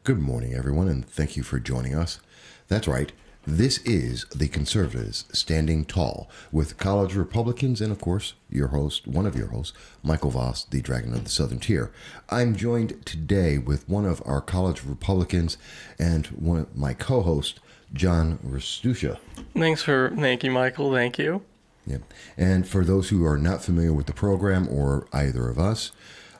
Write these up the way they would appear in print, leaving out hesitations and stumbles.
Good morning, everyone, and thank you for joining us. That's right, this is The Conservatives Standing Tall with college Republicans and, of course, your host, one of your hosts, Michael Voss, the Dragon of the Southern Tier. I'm joined today with one of our college Republicans and one of my co-hosts, John Restuccia. Thank you, Michael. Thank you. Yeah. And for those who are not familiar with the program or either of us,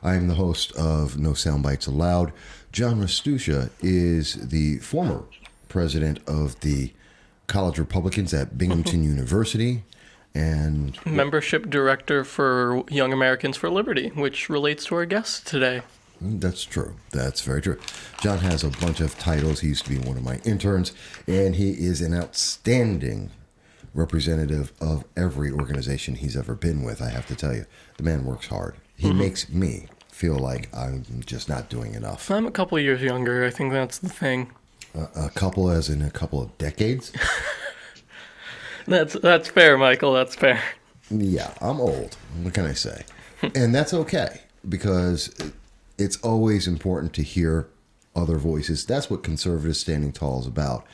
I am the host of No Sound Bites Allowed. John Restuccia is the former president of the College Republicans at Binghamton University and Membership director for Young Americans for Liberty, which relates to our guest today. that's true. That's very true. John has a bunch of titles. He used to be one of my interns, and he is an outstanding representative of every organization he's ever been with. I have to tell you, the man works hard. He makes me feel like I'm just not doing enough. I'm a couple of years younger. I think that's the thing. A couple, as in a couple of decades. That's fair, Michael. That's fair. Yeah, I'm old. What can I say? And that's okay, because it's always important to hear other voices. That's what Conservatives Standing Tall is about.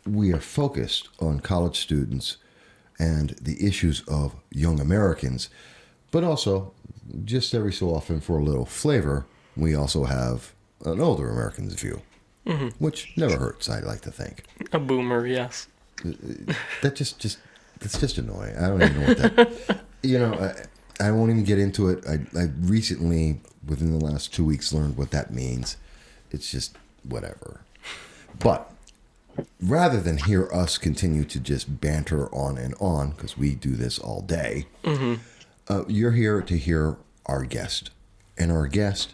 We are focused on college students and the issues of young Americans, but also, just every so often for a little flavor, we also have an older American's view, which never hurts, I like to think. A boomer, yes. That that's just annoying. I don't even know what that. I won't even get into it. I recently, within the last 2 weeks, learned what that means. It's just whatever. But rather than hear us continue to just banter on and on, because we do this all day, you're here to hear our guest. And our guest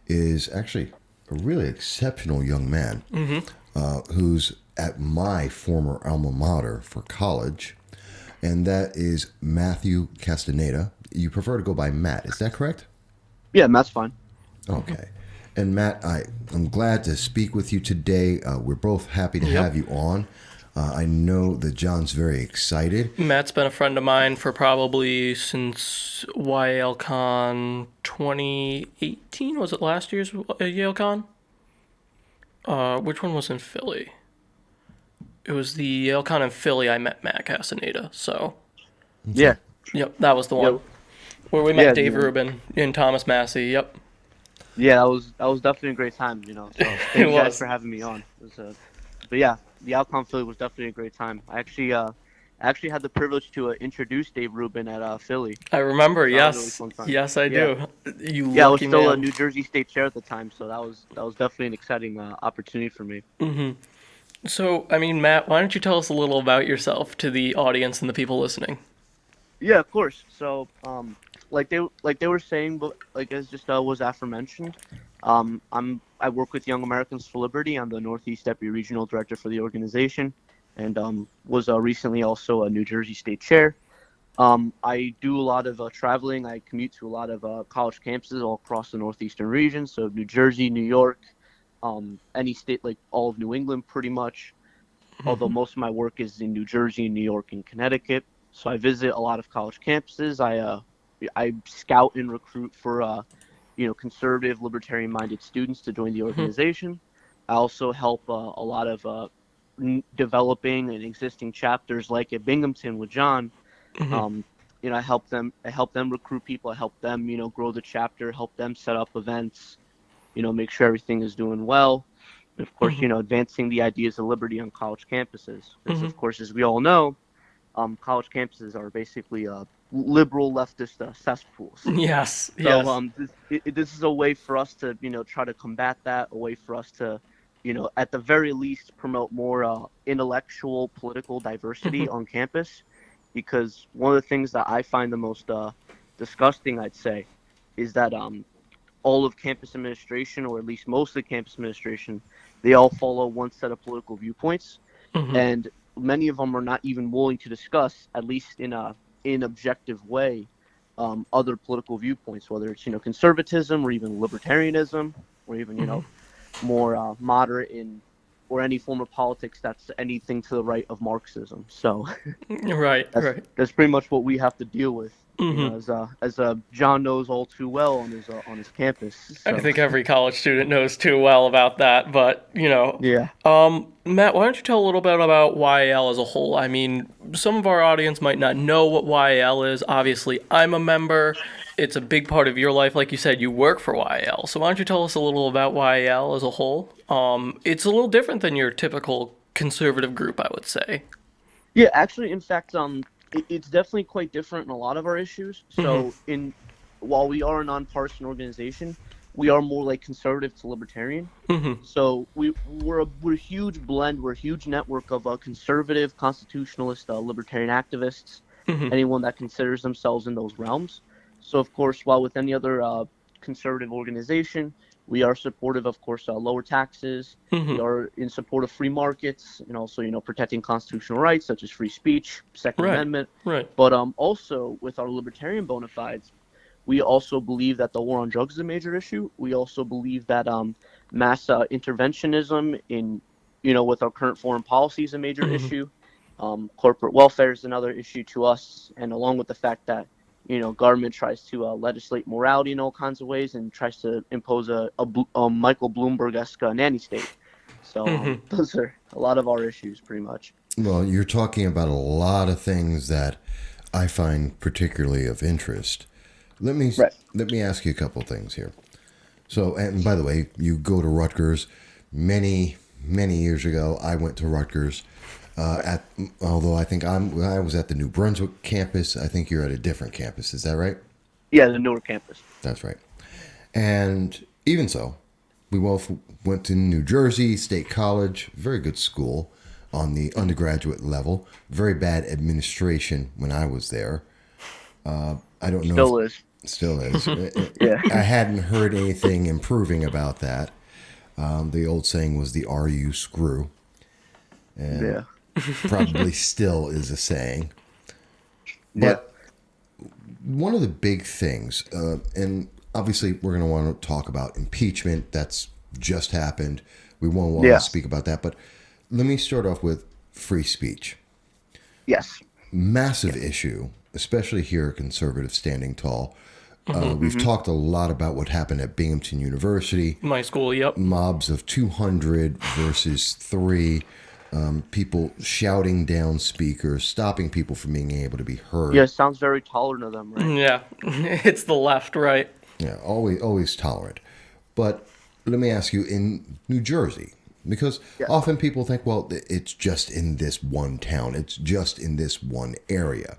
is actually a really exceptional young man who's at my former alma mater for college, and that is Matthew Castaneda. You prefer to go by Matt, is that correct? Yeah, Matt's fine. Okay. And Matt, I'm glad to speak with you today. We're both happy to have you on. I know that John's very excited. Matt's been a friend of mine for probably since YaleCon 2018. Was it last year's YaleCon? Which one was in Philly? It was the YaleCon in Philly. I met Matt Castaneda. So, Yeah. yep, that was the one. Yep. Where we met Yeah, Dave yeah. Rubin and Thomas Massey. Yep. Yeah, that was definitely a great time, So thank you guys was. for having me on. But yeah, the Alcon Philly was definitely a great time. I actually had the privilege to introduce Dave Rubin at Philly. I remember, So that was a really yes. fun time. Yes, I Yeah. do. You Yeah, I was lucky still a man. New Jersey State chair at the time, so that was definitely an exciting opportunity for me. So, I mean, Matt, why don't you tell us a little about yourself to the audience and the people listening? Yeah, of course. So, like they were saying, but like as just was aforementioned, I work with Young Americans for Liberty. I'm the Northeast Deputy Regional Director for the organization, and was recently also a New Jersey State Chair. I do a lot of traveling. I commute to a lot of college campuses all across the northeastern region, so New Jersey, New York, any state like all of New England, pretty much. Although most of my work is in New Jersey, New York, and Connecticut. So I visit a lot of college campuses. I scout and recruit for conservative, libertarian-minded students to join the organization. I also help a lot of developing and existing chapters, like at Binghamton with John. I help them recruit people. I help them, grow the chapter, help them set up events, make sure everything is doing well. And of course, advancing the ideas of liberty on college campuses. Because, of course, as we all know, college campuses are basically liberal leftist cesspools. Yes, So yes. this is a way for us to, try to combat that, a way for us to, at the very least, promote more intellectual, political diversity on campus. Because one of the things that I find the most disgusting, I'd say, is that all of campus administration, or at least most of the campus administration, they all follow one set of political viewpoints, and many of them are not even willing to discuss, at least in a objective way, other political viewpoints, whether it's conservatism or even libertarianism, or even more moderate in, or any form of politics that's anything to the right of Marxism. So Right, that's right. that's pretty much what we have to deal with As John knows all too well on his campus. I So think every college student knows too well about that, but yeah. Matt, why don't you tell a little bit about YAL as a whole? I mean, some of our audience might not know what YAL is. Obviously, I'm a member. It's a big part of your life. Like you said, you work for YAL. So why don't you tell us a little about YAL as a whole? It's a little different than your typical conservative group, I would say. Yeah, actually, in fact, it's definitely quite different in a lot of our issues. So, while we are a nonpartisan organization, we are more like conservative to libertarian. So we're a huge blend. We're a huge network of conservative, constitutionalist, libertarian activists. Anyone that considers themselves in those realms. So, of course, while with any other conservative organization, we are supportive, of course, lower taxes. We are in support of free markets and also, protecting constitutional rights such as free speech, Second Right, Amendment. right. But also with our libertarian bona fides, we also believe that the war on drugs is a major issue. We also believe that mass interventionism in, with our current foreign policy is a major issue. Corporate welfare is another issue to us, and along with the fact that government tries to legislate morality in all kinds of ways and tries to impose a Michael Bloomberg-esque nanny state. So those are a lot of our issues, pretty much. Well, you're talking about a lot of things that I find particularly of interest. Let me Right. let me ask you a couple things here. So, and by the way, you go to Rutgers. Many years ago, I went to Rutgers. At although I was at the New Brunswick campus. I think you're at a different campus. Is that right? Yeah, the newer campus. That's right. And even so, we both went to New Jersey State College, very good school on the undergraduate level. Very bad administration when I was there. I don't know. Still is. Still is. Yeah. I hadn't heard anything improving about that. The old saying was the "RU screw," and Yeah. probably still is a saying. Yeah. But one of the big things, and obviously we're going to want to talk about impeachment. That's just happened. We won't want Yeah. to speak about that. But let me start off with free speech. Yes. Massive issue, especially here at Conservative Standing Tall. We've talked a lot about what happened at Binghamton University. My school, yep. Mobs of 200 versus 3. People shouting down speakers, stopping people from being able to be heard. Yeah, sounds very tolerant of them, right? Yeah, it's the left, right? Yeah, always tolerant. But let me ask you, in New Jersey, because Yeah. often people think, well, it's just in this one town, it's just in this one area.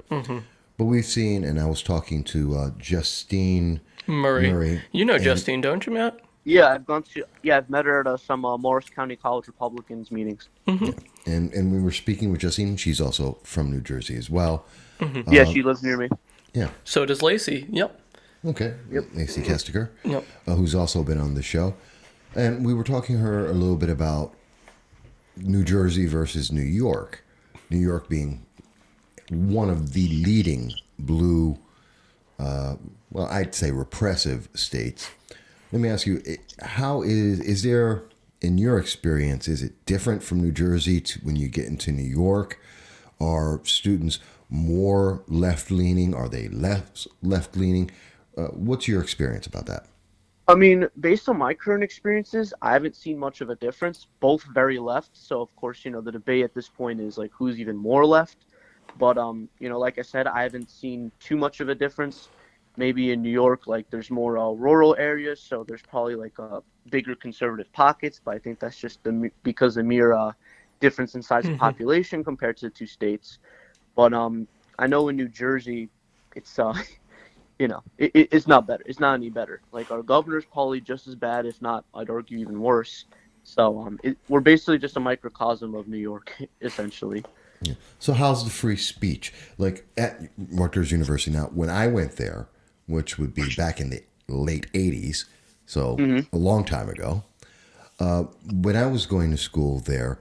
But we've seen, and I was talking to Justine Murray. You know and- Justine, don't you, Matt? Yeah, I've met her at some Morris County College Republicans meetings. and we were speaking with Justine. She's also from New Jersey as well. Yeah, she lives near me. Yeah. So does Lacey. Yep. Okay. Lacey Kestiger, Yep. who's also been on the show. And we were talking to her a little bit about New Jersey versus New York. New York being one of the leading blue, well, I'd say repressive states. Let me ask you, how is there, in your experience, is it different from New Jersey to when you get into New York? Are students more left-leaning? Are they less left-leaning? What's your experience about that? I mean, based on my current experiences, I haven't seen much of a difference. Both very left. So of course, the debate at this point is like who's even more left. But like I said, I haven't seen too much of a difference. Maybe in New York, like there's more rural areas, so there's probably like bigger conservative pockets. But I think that's just because the mere difference in size of population compared to the two states. But I know in New Jersey, it's it's not better. It's not any better. Like our governor's probably just as bad, if not, I'd argue even worse. So we're basically just a microcosm of New York, essentially. Yeah. So how's the free speech? Like at Rutgers University now, when I went there, which would be back in the late 80s, so a long time ago, when I was going to school there,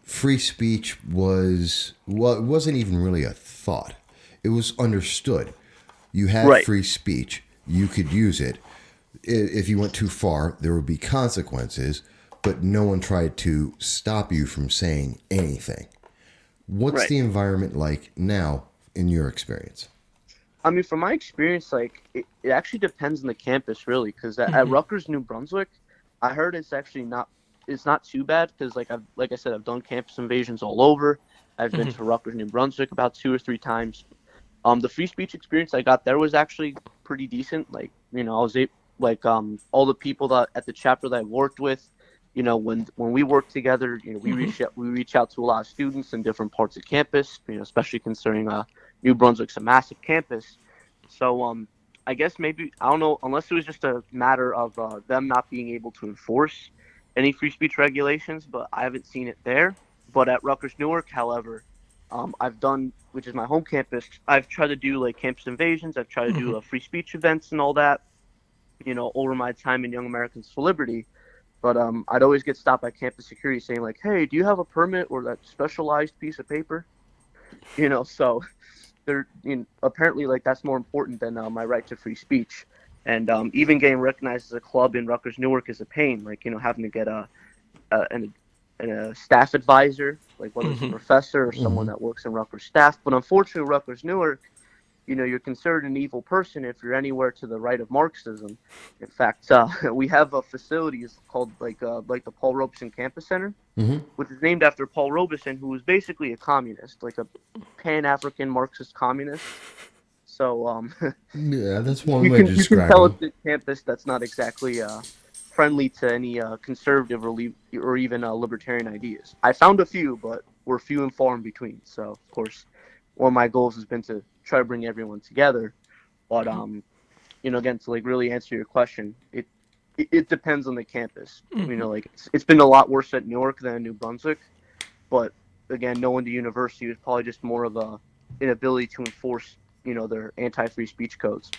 free speech it wasn't even really a thought. It was understood. You had Right. free speech. You could use it. If you went too far, there would be consequences, but no one tried to stop you from saying anything. What's Right. the environment like now in your experience? I mean, from my experience, like it actually depends on the campus, really. Because at Hmm. Rutgers, New Brunswick, I heard it's not too bad. Because like I said, I've done campus invasions all over. I've been Hmm. to Rutgers, New Brunswick about 2 or 3 times. The free speech experience I got there was actually pretty decent. Like, I was all the people that at the chapter that I worked with, when we work together, Hmm. we reach out to a lot of students in different parts of campus, especially considering New Brunswick's a massive campus. So I guess maybe I don't know, unless it was just a matter of them not being able to enforce any free speech regulations, but I haven't seen it there. But at Rutgers Newark, however, I've done, which is my home campus. I've tried to do like campus invasions. I've tried to do Hmm. free speech events and all that. Over my time in Young Americans for Liberty. But I'd always get stopped by campus security saying like, "Hey, do you have a permit or that specialized piece of paper?" So apparently like that's more important than my right to free speech. And even getting recognized as a club in Rutgers Newark is a pain. Like having to get a, an, a staff advisor, like whether it's a Hmm. professor or someone Hmm. that works in Rutgers staff. But unfortunately, Rutgers Newark, you're considered an evil person if you're anywhere to the right of Marxism. In fact, we have a facility called like the Paul Robeson Campus Center, Hmm. which is named after Paul Robeson, who was basically a communist, like a Pan-African Marxist communist. So Yeah, that's one you way to can you can describe tell them. it's a campus that's not exactly friendly to any conservative or even libertarian ideas. I found a few, but we're few and far in between. So of course, one of my goals has been to try to bring everyone together. But again, to like really answer your question, it depends on the campus. Hmm. Like it's been a lot worse at New York than New Brunswick, but again, knowing the university was probably just more of a inability to enforce their anti-free speech codes.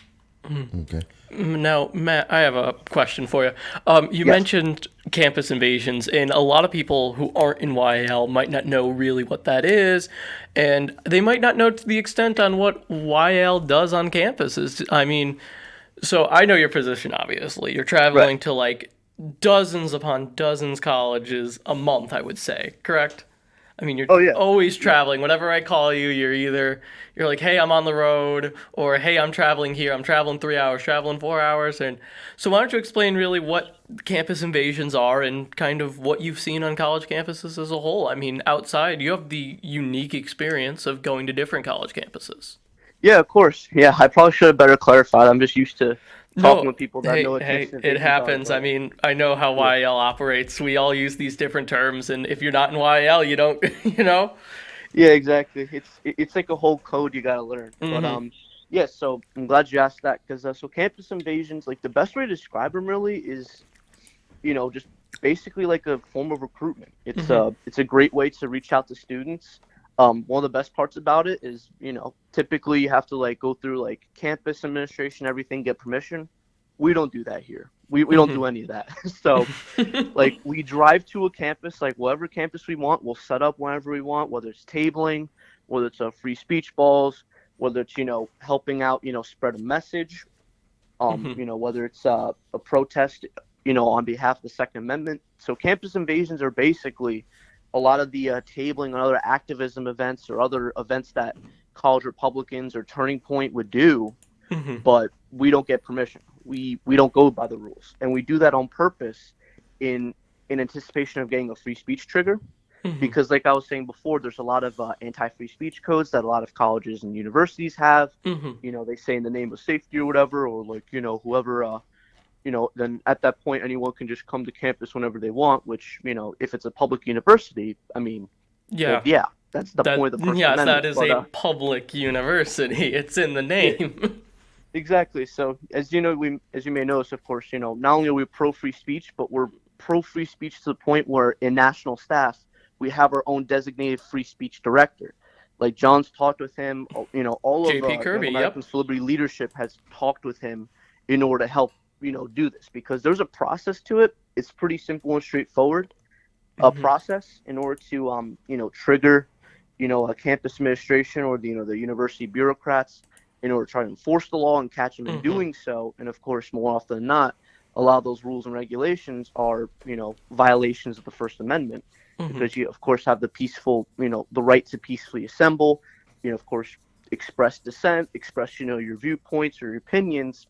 Okay. Now, Matt, I have a question for you. You Yes. mentioned campus invasions, and a lot of people who aren't in YAL might not know really what that is, and they might not know to the extent on what YAL does on campuses. I mean, so I know your position, obviously. You're Right. traveling to like dozens upon dozens colleges a month, I would say, correct? I mean, you're Oh yeah. always Yeah. traveling. Whenever I call you, you're like, "Hey, I'm on the road," or "Hey, I'm traveling here. I'm traveling 3 hours, traveling 4 hours." And so, why don't you explain really what campus invasions are and kind of what you've seen on college campuses as a whole? I mean, outside, you have the unique experience of going to different college campuses. Yeah, of course. Yeah, I probably should have better clarified. I'm just used to talking No, with people that know hey, what campus hey, it invasions are, happens. I but mean, I know how yeah. YL operates. We all use these different terms, and if you're not in YL, you don't, you know? Yeah, exactly. It's like a whole code you gotta learn. But Hmm. yeah. So I'm glad you asked that because so campus invasions, like the best way to describe them really is just basically like a form of recruitment. Hmm. It's a great way to reach out to students. One of the best parts about it is typically you have to like go through like campus administration, everything, get permission. We don't do that here. We don't Hmm. do any of that. So like we drive to a campus, like whatever campus we want, we'll set up whenever we want, whether it's tabling, whether it's free speech balls, whether it's helping out, spread a message, Hmm. whether it's a protest, on behalf of the Second Amendment. So campus invasions are basically a lot of the tabling and other activism events or other events that college Republicans or Turning Point would do, Hmm. but we don't get permission. We don't go by the rules, and we do that on purpose in anticipation of getting a free speech trigger. Hmm. Because, like I was saying before, there's a lot of anti-free speech codes that a lot of colleges and universities have. Hmm. They say in the name of safety or whatever, or like whoever then at that point anyone can just come to campus whenever they want, which if it's a public university, I mean, well, Yeah. yeah, that's the That point of the First yes, that Amendment. is But a public university. It's in the yeah, name. exactly. So as you may notice, of course, not only are we pro free speech, but we're pro free speech to the point where in national staff we have our own designated free speech director. Like John's talked with him, all of JP Young Kirby. Yep. Americans for Liberty leadership has talked with him in order to help do this, because there's a process to it. It's pretty simple and straightforward. A Hmm. process in order to trigger a campus administration or the university bureaucrats in order to try to enforce the law and catch them in Hmm. doing so. And of course, more often than not, a lot of those rules and regulations are violations of the First Amendment, Hmm. because you of course have the right to peacefully assemble, of course, express dissent, express, your viewpoints or your opinions,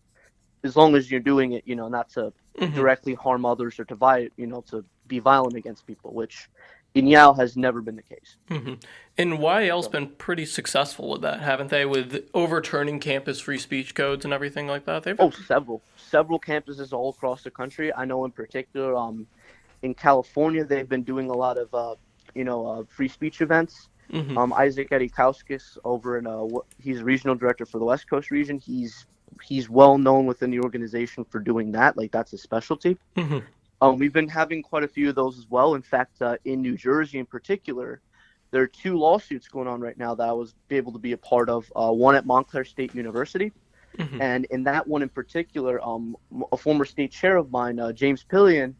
as long as you're doing it, not to directly harm others or to be violent against people, which in Yale has never been the case. And YL's been pretty successful with that, haven't they? With overturning campus free speech codes and everything like that. Several campuses all across the country. I know in particular, in California, they've been doing a lot of, free speech events. Isaac Edikauskis over in he's regional director for the West Coast region. He's well known within the organization for doing that. Like, that's his specialty. We've been having quite a few of those as well. In fact, in New Jersey in particular, there are 2 lawsuits going on right now that I was able to be a part of. One at Montclair State University, and in that one in particular, a former state chair of mine, James Pillion,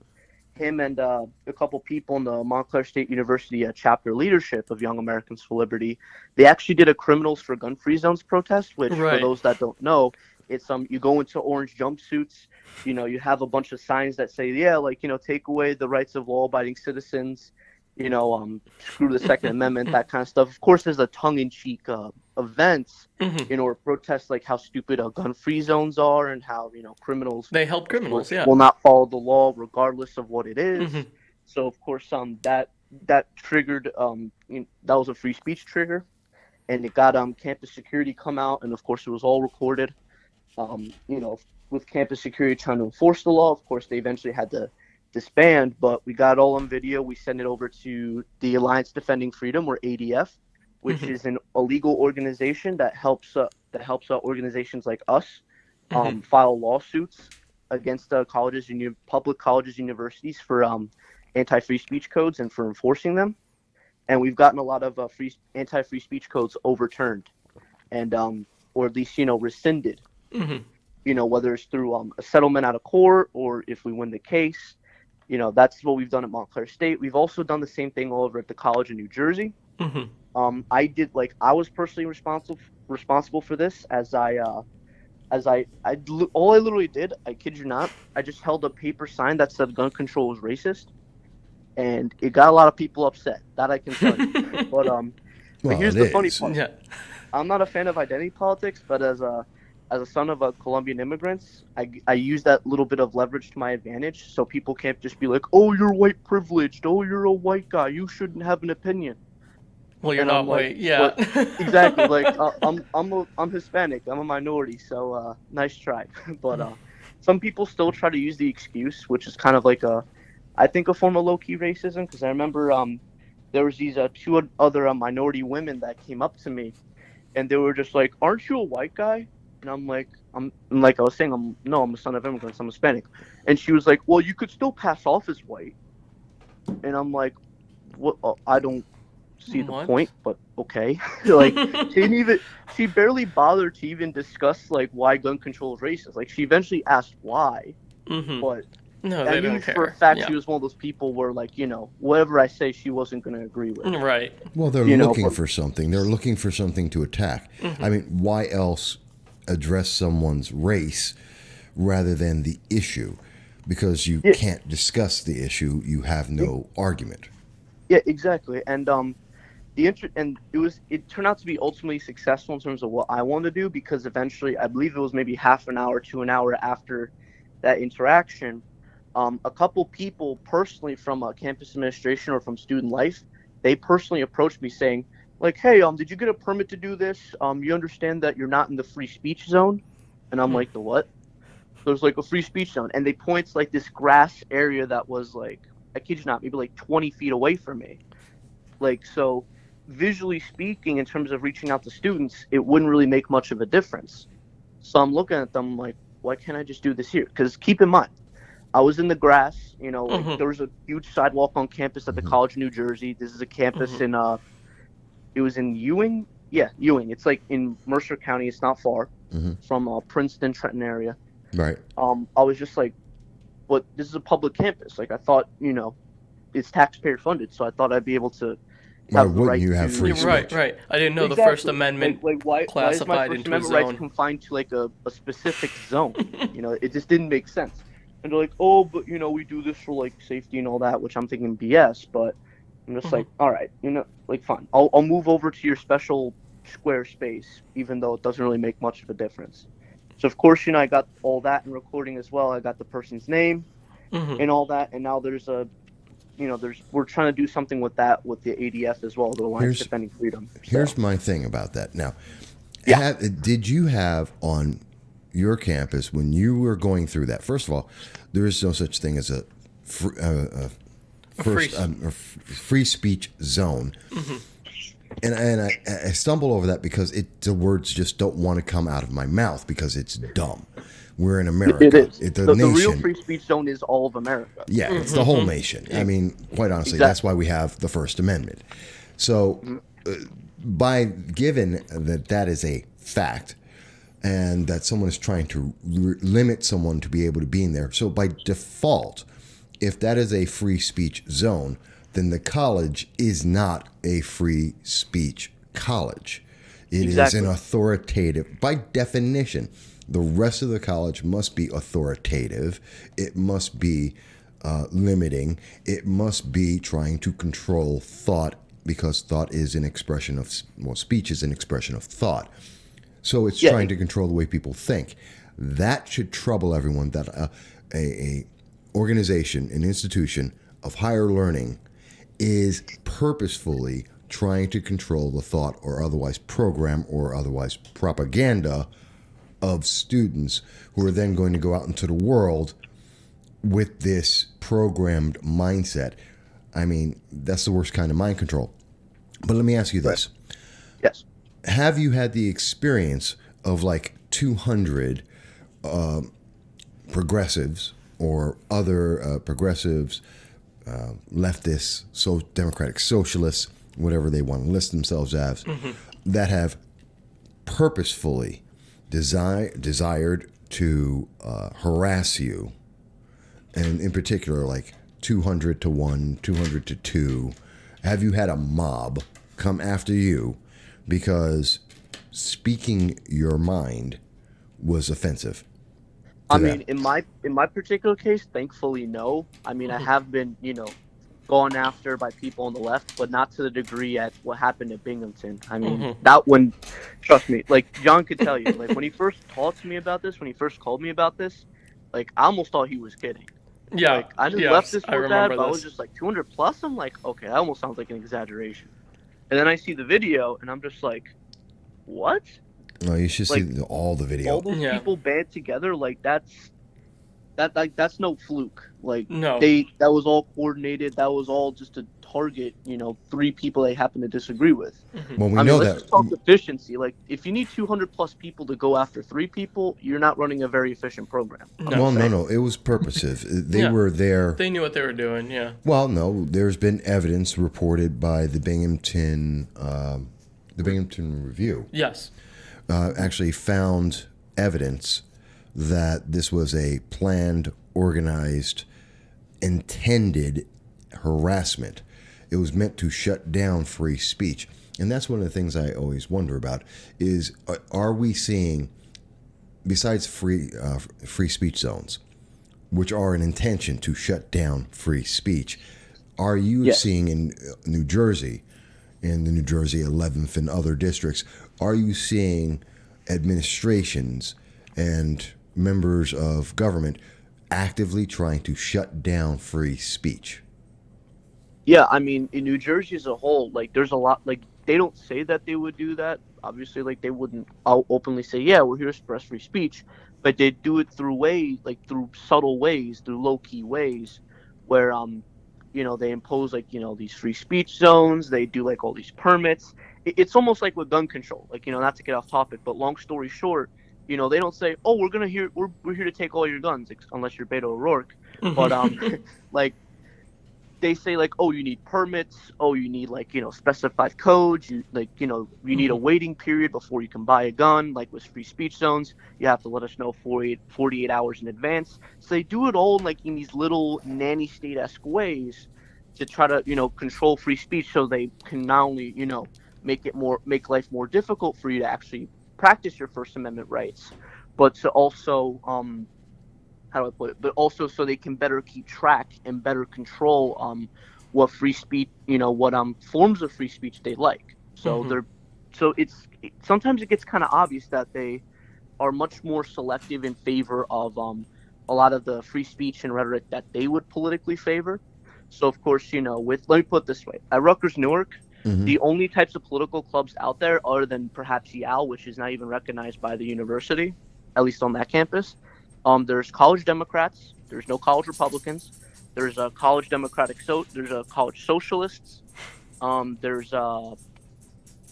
him and a couple people in the Montclair State University chapter leadership of Young Americans for Liberty, they actually did a Criminals for Gun-Free Zones protest, which for those that don't know, it's you go into orange jumpsuits, you have a bunch of signs that say, take away the rights of law-abiding citizens, screw the Second Amendment, that kind of stuff. Of course, there's a tongue-in-cheek events, or protests like how stupid gun-free zones are and how, criminals... They help criminals, will not follow the law regardless of what it is. So, of course, that triggered, that was a free speech trigger, and it got campus security come out, and of course it was all recorded. With campus security trying to enforce the law, of course they eventually had to disband, but we got all on video. We sent it over to the Alliance Defending Freedom, or ADF, which is a legal organization that helps organizations like us file lawsuits against colleges and public colleges, universities for anti-free speech codes and for enforcing them. And we've gotten a lot of anti-free speech codes overturned, and or at least rescinded. Whether it's through a settlement out of court or if we win the case. That's what we've done at Montclair State. We've also done the same thing all over at the College of New Jersey. I was personally responsible for this all I literally did, I kid you not, I just held a paper sign that said gun control was racist, and it got a lot of people upset. That I can tell you. But here's the funny part. Yeah. I'm not a fan of identity politics, but as a son of Colombian immigrants, I use that little bit of leverage to my advantage, so people can't just be like, "Oh, you're white privileged. Oh, you're a white guy. You shouldn't have an opinion." Well, you're not white, yeah. Exactly. Like, I'm Hispanic. I'm a minority, so nice try. But some people still try to use the excuse, which is kind of like I think a form of low-key racism, because I remember there was these 2 other minority women that came up to me, and they were just like, "Aren't you a white guy?" And I'm like I was saying, I'm a son of immigrants. I'm Hispanic. And she was like, "Well, you could still pass off as white." And I'm like, "What? I don't see the point, but okay." Like, she barely bothered to even discuss like why gun control is racist. Like, she eventually asked why, but no, I knew for a fact she was one of those people where, like, whatever I say, she wasn't going to agree with. Right. Well, they're looking for something. They're looking for something to attack. I mean, why else address someone's race rather than the issue? Because you can't discuss the issue, you have no argument. Yeah, exactly. And it turned out to be ultimately successful in terms of what I wanted to do, because eventually, I believe it was maybe half an hour to an hour after that interaction, a couple people personally from campus administration or from student life, they personally approached me saying, like, "Hey, did you get a permit to do this? You understand that you're not in the free speech zone?" And I'm like, "The what?" There's like a free speech zone, and they point to like this grass area that was like, I kid you not, maybe like 20 feet away from me. Like, so visually speaking, in terms of reaching out to students, it wouldn't really make much of a difference. So I'm looking at them like, why can't I just do this here? Because keep in mind, I was in the grass, there was a huge sidewalk on campus at the College of New Jersey. This is a campus in it was in Ewing. Yeah, Ewing. It's like in Mercer County. It's not far from Princeton, Trenton area. Right. I was just like, but this is a public campus. Like, I thought, it's taxpayer funded, so I thought I'd be able to have the right you have free speech? Right. I didn't know the First Amendment why classified is my First into Amendment a zone. rights confined to like a specific zone? It just didn't make sense. And they're like, "Oh, but we do this for like safety and all that," which I'm thinking BS. But I'm just like, all right, like, fine. I'll move over to your special square space, even though it doesn't really make much of a difference. So of course, I got all that in recording as well. I got the person's name Mm-hmm. and all that, and now there's a we're trying to do something with that with the ADF as well, the Alliance Here's Defending Freedom. here's my thing about that. Now, Yeah. did you have on your campus when you were going through that? First of all, there is no such thing as a free speech zone. Mm-hmm. And I stumble over that because the words just don't want to come out of my mouth because it's dumb. We're in America. It is. The The nation. real free speech zone is all of America. Yeah, it's the whole nation. I mean, quite honestly, Exactly. that's why we have the First Amendment. So, by given that is a fact, and that someone is trying to limit someone to be able to be in there, so by default, if that is a free speech zone, then the college is not a free speech college. It is an authoritative, by definition. The rest of the college must be authoritative. It must be limiting. It must be trying to control thought because thought is an expression of, speech is an expression of thought. So it's trying to control the way people think. That should trouble everyone that a organization, an institution of higher learning is purposefully trying to control the thought or otherwise program or otherwise propaganda of students who are then going to go out into the world with this programmed mindset. I mean, that's the worst kind of mind control. But let me ask you this. Yes. Have you had the experience of like 200 progressives or other progressives, leftists, democratic socialists, whatever they want to list themselves as, that have purposefully desired to harass you, and in particular, like 200 to 1, 200 to 2, have you had a mob come after you because speaking your mind was offensive? I mean, in my particular case, thankfully, no. I mean, I have been, gone after by people on the left, but not to the degree at what happened at Binghamton. I mean, that one, trust me, like John could tell you, like when he first talked to me about this, when he first called me about this, like I almost thought he was kidding. Yeah. Like I knew leftists were bad, but I was just like 200 plus. I'm like, okay, that almost sounds like an exaggeration. And then I see the video, and I'm just like, what? No, you should see all the video. All those people band together, like that's no fluke. Like no, that was all coordinated. That was all just to target, 3 people they happen to disagree with. Well, we know let's just talk efficiency. Like if you need 200 plus people to go after 3 people, you're not running a very efficient program. No, it was purposive. They were there. They knew what they were doing. Yeah. Well, no, there's been evidence reported by the Binghamton Review. Yes. Actually found evidence that this was a planned, organized, intended harassment. It was meant to shut down free speech. And that's one of the things I always wonder about is, are we seeing, besides free speech zones, which are an intention to shut down free speech, are you seeing in New Jersey, in the New Jersey 11th and other districts, are you seeing administrations and members of government actively trying to shut down free speech? Yeah, I mean, in New Jersey as a whole, like, there's a lot, like, they don't say that they would do that. Obviously, like, they wouldn't openly say, yeah, we're here to express free speech, but they do it through through subtle ways, through low-key ways, where, they impose, like, these free speech zones, they do, like, all these permits. It's almost like with gun control, like, not to get off topic, but long story short, they don't say, oh, we're here to take all your guns, unless you're Beto O'Rourke, but, like, they say, like, oh, you need permits, oh, you need, like, specified codes, you need a waiting period before you can buy a gun, like with free speech zones, you have to let us know 48 hours in advance. So they do it all, like, in these little nanny state-esque ways to try to, control free speech, so they can not only, make life more difficult for you to actually practice your First Amendment rights, but to also, how do I put it? But also so they can better keep track and better control what free speech, what forms of free speech they like. So they're so sometimes it gets kind of obvious that they are much more selective in favor of a lot of the free speech and rhetoric that they would politically favor. So of course, let me put it this way: at Rutgers Newark, Hmm. the only types of political clubs out there, other than perhaps Yale, which is not even recognized by the university, at least on that campus, there's college Democrats. There's no college Republicans. There's a college Democratic there's a college Socialists. There's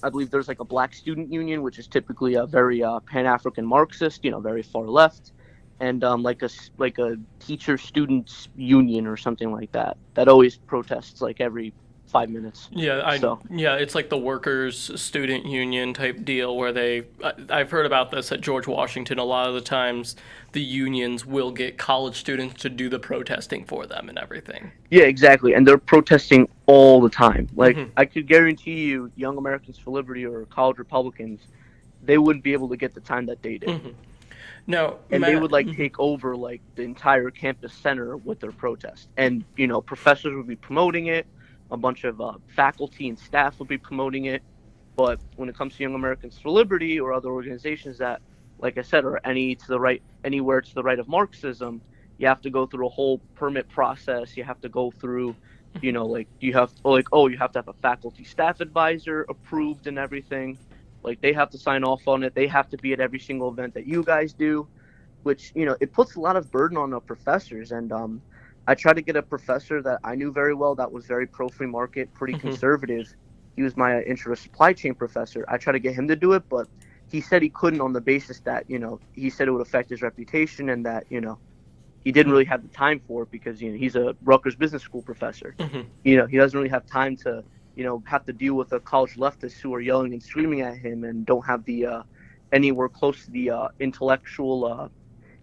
I believe there's like a black student union, which is typically a very Pan-African Marxist, very far left, and like a teacher students union or something like that that always protests like every 5 minutes. So Yeah, it's like the workers' student union type deal where I've heard about this at George Washington. A lot of the times, the unions will get college students to do the protesting for them and everything. yeah, exactly, and they're protesting all the time. Like Hmm. I could guarantee you, Young Americans for Liberty or college Republicans, they wouldn't be able to get the time that they did. Hmm. Now, And they Matt. would like take over like the entire campus center with their protest, and professors would be promoting it, a bunch of faculty and staff would be promoting it. But when it comes to Young Americans for Liberty or other organizations that, like I said, are anywhere to the right of Marxism, you have to go through a whole permit process. You have to go through, like you have to have a faculty staff advisor approved and everything. Like they have to sign off on it. They have to be at every single event that you guys do, which it puts a lot of burden on the professors. And I tried to get a professor that I knew very well that was very pro free market, pretty Hmm. conservative. He was my intro to supply chain professor. I tried to get him to do it, but he said he couldn't on the basis that he said it would affect his reputation and that he didn't really have the time for it because he's a Rutgers Business School professor. Hmm. He doesn't really have time to have to deal with a college leftists who are yelling and screaming at him and don't have the anywhere close to the intellectual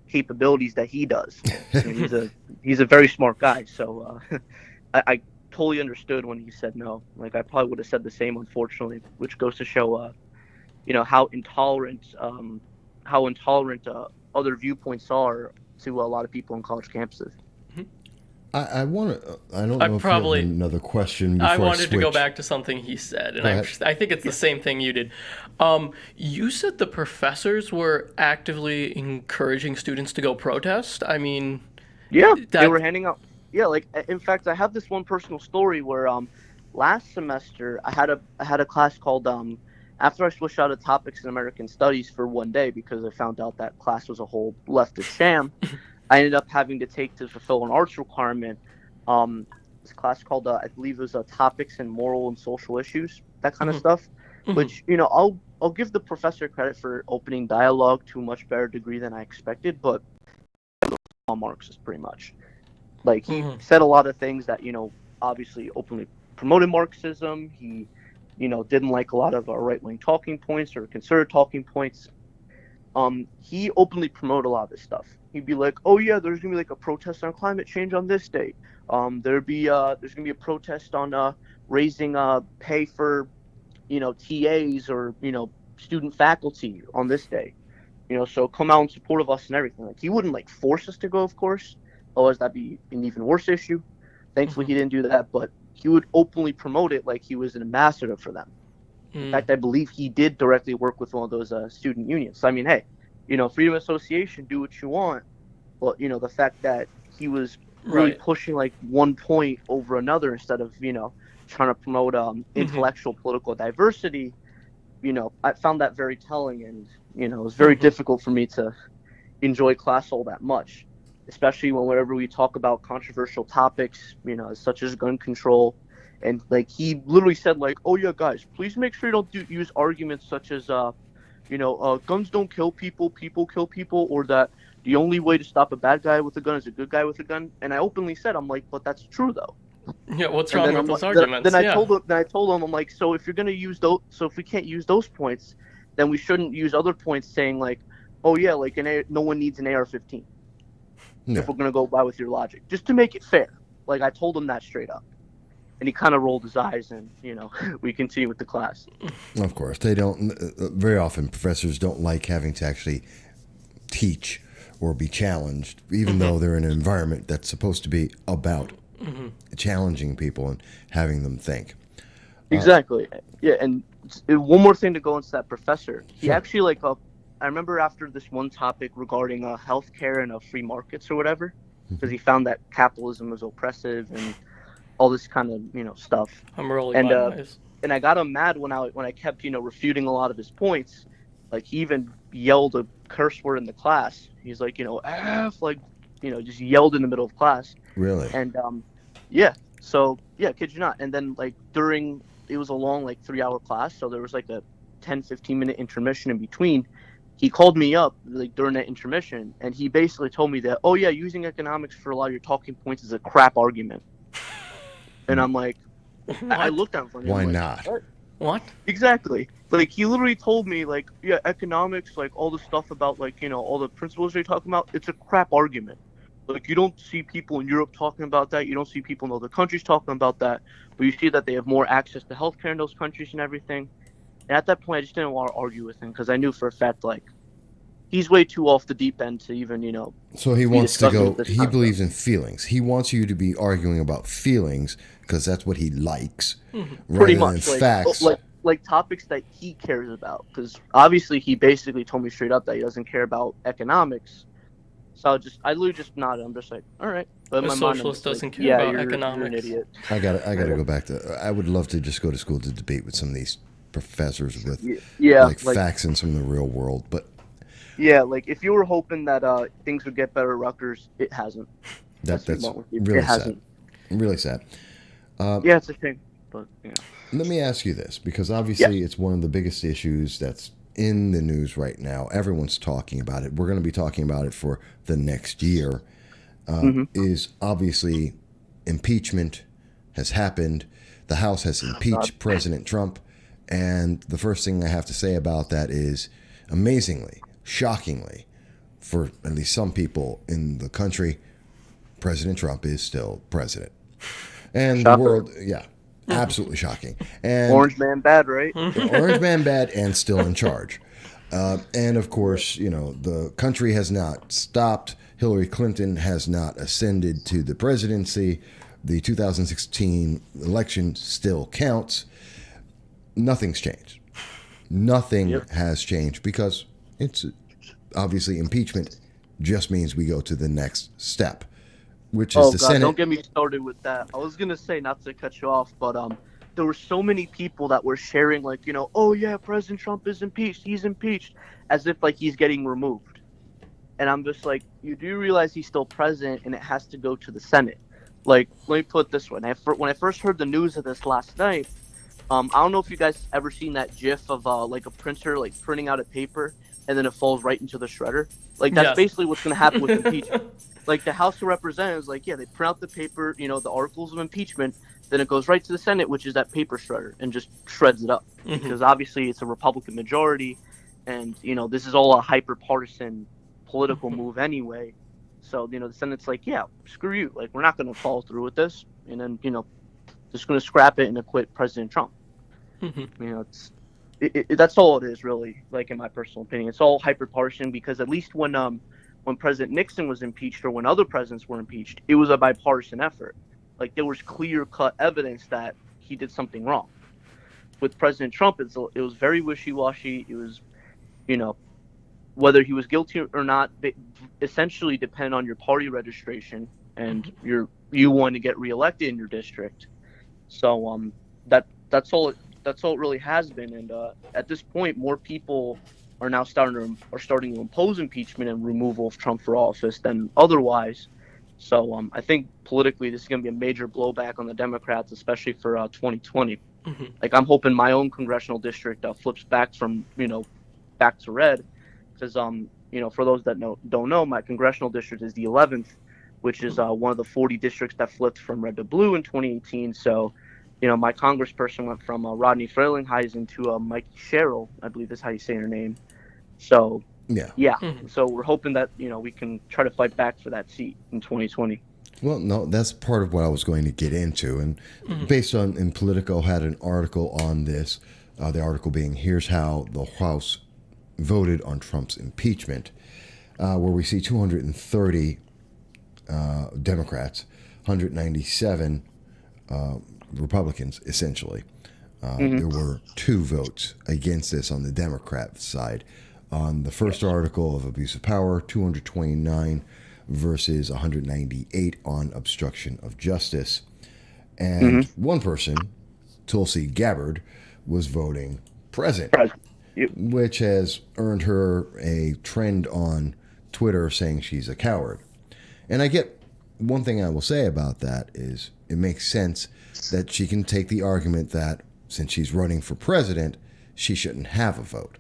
capabilities that he does. He's a very smart guy, so I totally understood when he said no. Like I probably would have said the same, unfortunately, which goes to show how intolerant other viewpoints are to a lot of people on college campuses. I want to. I don't I know if you have probably another question I before I wanted to go switch. back to something he said, and Go ahead. I think it's the same thing you did. You said the professors were actively encouraging students to go protest. I mean, Yeah, they that. were handing out. Yeah, like in fact, I have this one personal story where last semester I had a class called after I switched out of topics in American Studies for one day because I found out that class was a whole leftist sham. I ended up having to take to fulfill an arts requirement. This class called I believe it was topics and moral and social issues, that kind of Mhm, stuff. mhm, Which I'll give the professor credit for opening dialogue to a much better degree than I expected, but all Marxist pretty much. Like he mhm, said a lot of things that obviously openly promoted Marxism. He didn't like a lot of our right wing talking points or conservative talking points. He openly promoted a lot of this stuff. He'd be like, "Oh yeah, there's gonna be like a protest on climate change on this date. There's gonna be a protest on raising pay for TAs or student faculty on this day. So come out in support of us and everything." Like he wouldn't like force us to go, of course, otherwise that'd be an even worse issue. Thankfully, mhm, he didn't do that, but he would openly promote it like he was an ambassador for them. In mm, fact, I believe he did directly work with one of those student unions. So, I mean, hey, freedom of association, do what you want. But, the fact that he was really right. pushing like one point over another instead of, trying to promote Mhm, intellectual political diversity, I found that very telling. And, it was very mhm, difficult for me to enjoy class all that much, especially whenever we talk about controversial topics, such as gun control. And like he literally said, like, "Oh yeah, guys, please make sure you don't use arguments such as, guns don't kill people, people kill people, or that the only way to stop a bad guy with a gun is a good guy with a gun." And I openly said, "I'm like, but that's true though." yeah, what's And wrong then with I'm those like, arguments? Yeah. then I told him, I'm like, so if you're gonna use those, so if we can't use those points, then we shouldn't use other points saying like, "Oh yeah, like no one needs an AR-15." No, If we're gonna go by with your logic, just to make it fair. Like I told him that straight up, and he kind of rolled his eyes, and we continue with the class. of course they don't. Very often, professors don't like having to actually teach or be challenged, even Mhm, though they're in an environment that's supposed to be about mhm, challenging people and having them think. Exactly. Yeah, and one more thing to go into that professor. He Sure. actually I remember after this one topic regarding healthcare and free markets or whatever, because he found that capitalism was oppressive and all this kind of stuff. I'm rolling And my eyes. and I got him mad when I kept refuting a lot of his points. Like he even yelled a curse word in the class. He's like F, like just yelled in the middle of class. Really? And yeah, so yeah, kid you not. And then like during it was a long like 3 hour class, so there was like a 10-15 minute intermission in between. He called me up like during that intermission, and he basically told me that, oh yeah, using economics for a lot of your talking points is a crap argument. And I'm like, I What? looked at him funny. Why I'm like, not? what? What? Exactly. Like he literally told me like, yeah, economics, like all the stuff about like all the principles you're talking about, it's a crap argument. Like you don't see people in Europe talking about that. You don't see people in other countries talking about that. But you see that they have more access to healthcare in those countries and everything. And at that point, I just didn't want to argue with him because I knew for a fact like he's way too off the deep end to even So he be wants to discussing go, with this he kind of believes stuff. in feelings. He wants you to be arguing about feelings because that's what he likes Pretty rather than much facts. like topics that he cares about. Because obviously he basically told me straight up that he doesn't care about economics. So I literally just nodded. I'm just like, all right. But in A my mind, I'm socialist just like, doesn't care yeah, about you're an economics. idiot. I gotta go back to. I would love to just go to school to debate with some of these professors with Yeah, like like facts and some of the real world. But yeah, like if you were hoping that things would get better at Rutgers, it hasn't. That's to be that's blunt with you. It really sad. hasn't. Really sad. Yeah, it's a shame, but yeah. Let me ask you this, because Yes. obviously it's one of the biggest issues that's in the news right now. Everyone's talking about it. We're going to be talking about it for the next year. Mm-hmm. Is obviously impeachment has happened. The House has Oh, God. impeached President Trump. And the first thing I have to say about that is amazingly, shockingly, for at least some people in the country, President Trump is still president. And the Shocker. world, yeah, absolutely shocking. And Orange man bad, right? Orange Man bad and still in charge. And of course, the country has not stopped. Hillary Clinton has not ascended to the presidency. The 2016 election still counts. Nothing's changed. Nothing Yep. has changed because it's obviously impeachment just means we go to the next step, which is Oh the God, don't Senate. get me started with that. I was gonna say not to cut you off, but there were so many people that were sharing like, oh yeah, President Trump is impeached. He's impeached, as if like he's getting removed. And I'm just like, you do realize he's still president, and it has to go to the Senate. Like, let me put it this way: when I first heard the news of this last night, I don't know if you guys ever seen that GIF of like a printer like printing out a paper and then it falls right into the shredder. Like that's Yes. basically what's gonna happen with impeachment. Like the House of Representatives, like yeah, they print out the paper, the articles of impeachment, then it goes right to the Senate, which is that paper shredder, and just shreds it up because obviously it's a Republican majority, and this is all a hyper partisan political move anyway. So the Senate's like, yeah, screw you, like we're not gonna follow through with this, and then just gonna scrap it and acquit President Trump. It's that's all it is really. Like in my personal opinion, it's all hyper partisan because at least when President Nixon was impeached or when other presidents were impeached, it was a bipartisan effort. Like there was clear cut evidence that he did something wrong. With President Trump, it was very wishy washy. It was you know whether he was guilty or not, essentially depend on your party registration and you want to get reelected in your district. So that's all it really has been. And at this point, more people are now starting to impose impeachment and removal of Trump for office than otherwise. So I think politically this is going to be a major blowback on the Democrats, especially for 2020. Like I'm hoping my own congressional district flips back from back to red, because for those that don't know, my congressional district is the 11th, which is one of the 40 districts that flipped from red to blue in 2018. So my congressperson went from Rodney Frelinghuysen to Mikey Sherrill, I believe is how you say her name. So, Yeah. yeah. So we're hoping that, we can try to fight back for that seat in 2020. Well, no, that's part of what I was going to get into. And based on, in Politico had an article on this, the article being, here's how the House voted on Trump's impeachment, where we see 230 Democrats, 197 Republicans, essentially. There were 2 votes against this on the Democrat side. On the first article of abuse of power, 229 versus 198 on obstruction of justice. And one person, Tulsi Gabbard, was voting present, which has earned her a trend on Twitter saying she's a coward. And I get one thing I will say about that is it makes sense that she can take the argument that since she's running for president, she shouldn't have a vote.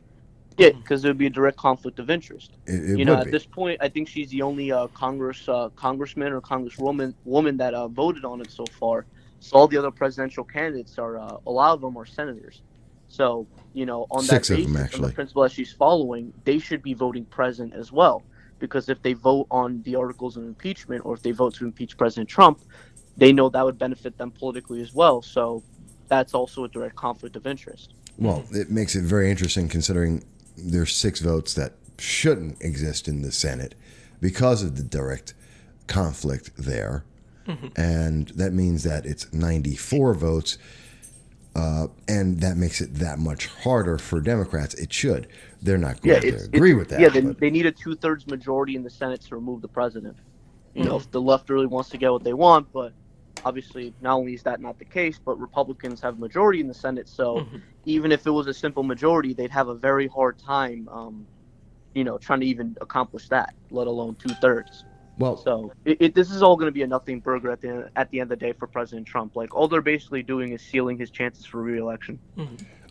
Yeah, because there would be a direct conflict of interest. It You know, would at be. this point, I think she's the only congressman or congresswoman that voted on it so far. So all the other presidential candidates are a lot of them are senators. So you know, on 6 that of them, basis, on actually. the principle that she's following, they should be voting present as well. Because if they vote on the articles of impeachment, or if they vote to impeach President Trump, they know that would benefit them politically as well. So that's also a direct conflict of interest. Well, it makes it very interesting considering there's 6 votes that shouldn't exist in the Senate because of the direct conflict there. And that means that it's 94 votes, and that makes it that much harder for Democrats. It should. They're not going to agree with that. Yeah, but they need a 2/3 majority in the Senate to remove the president. You know, if the left really wants to get what they want, but obviously not only is that not the case, but Republicans have a majority in the Senate. So even if it was a simple majority, they'd have a very hard time, you know, trying to even accomplish that, let alone 2/3. well, So this is all going to be a nothing burger at the end of the day for President Trump. Like, all they're basically doing is sealing his chances for re-election.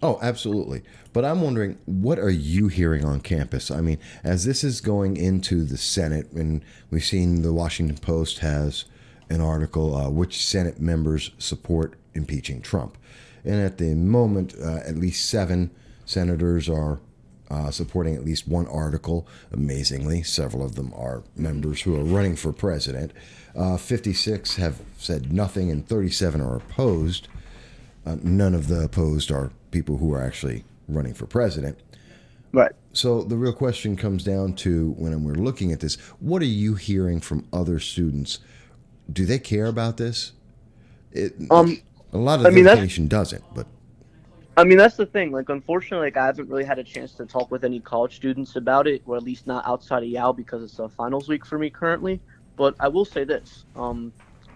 oh, absolutely. But I'm wondering, what are you hearing on campus? I mean, as this is going into the Senate, and we've seen the Washington Post has an article, which Senate members support impeaching Trump. And at the moment, at least 7 senators are supporting at least one article. Amazingly, several of them are members who are running for president. 56 have said nothing, and 37 are opposed. None of the opposed are people who are actually running for president. Right. So the real question comes down to, when we're looking at this, what are you hearing from other students? Do they care about this? A lot of the nation doesn't, but I mean, that's the thing. Like, unfortunately, like, I haven't really had a chance to talk with any college students about it, or at least not outside of Yale, because it's a finals week for me currently. But I will say this: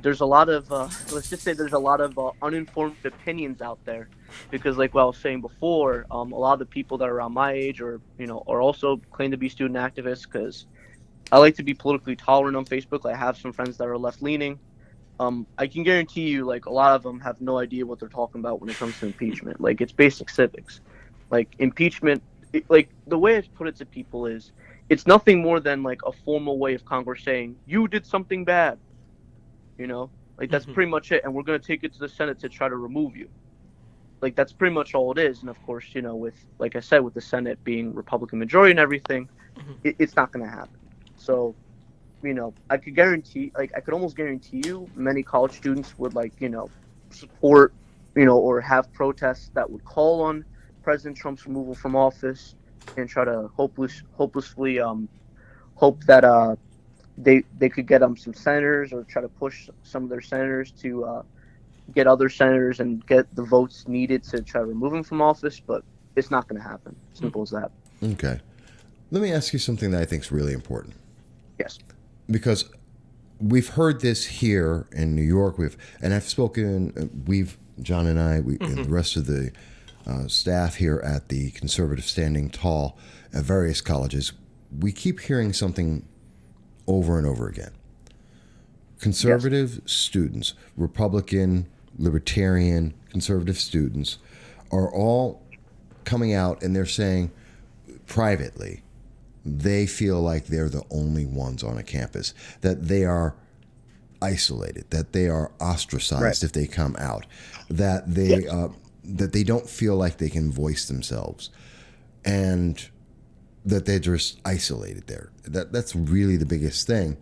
there's a lot of let's just say there's a lot of uninformed opinions out there, because, like what I was saying before, a lot of the people that are around my age, or you know, are also claim to be student activists. Because I like to be politically tolerant on Facebook. I have some friends that are left leaning. I can guarantee you, like, a lot of them have no idea what they're talking about when it comes to impeachment. Like, it's basic civics. Like, impeachment, like, the way I put it to people is, it's nothing more than, like, a formal way of Congress saying, you did something bad. You know? Like, that's pretty much it. And we're going to take it to the Senate to try to remove you. Like, that's pretty much all it is. And, of course, you know, with, like I said, with the Senate being Republican majority and everything, it's not going to happen. So, you know, I could almost guarantee you many college students would, like, you know, support, you know, or have protests that would call on President Trump's removal from office, and try to hopelessly hope that they could get some senators, or try to push some of their senators to get other senators and get the votes needed to try to remove him from office. But it's not going to happen. Simple as that. okay. Let me ask you something that I think is really important. Yes. Because we've heard this here in New York. And I've spoken. John and I, and the rest of the staff here at the Conservative Standing Tall at various colleges. We keep hearing something over and over again. Conservative students, Republican, Libertarian, conservative students, are all coming out, and they're saying privately, they feel like they're the only ones on a campus, that they are isolated, that they are ostracized if they come out, that they don't feel like they can voice themselves, and that they're just isolated there. That's really the biggest thing.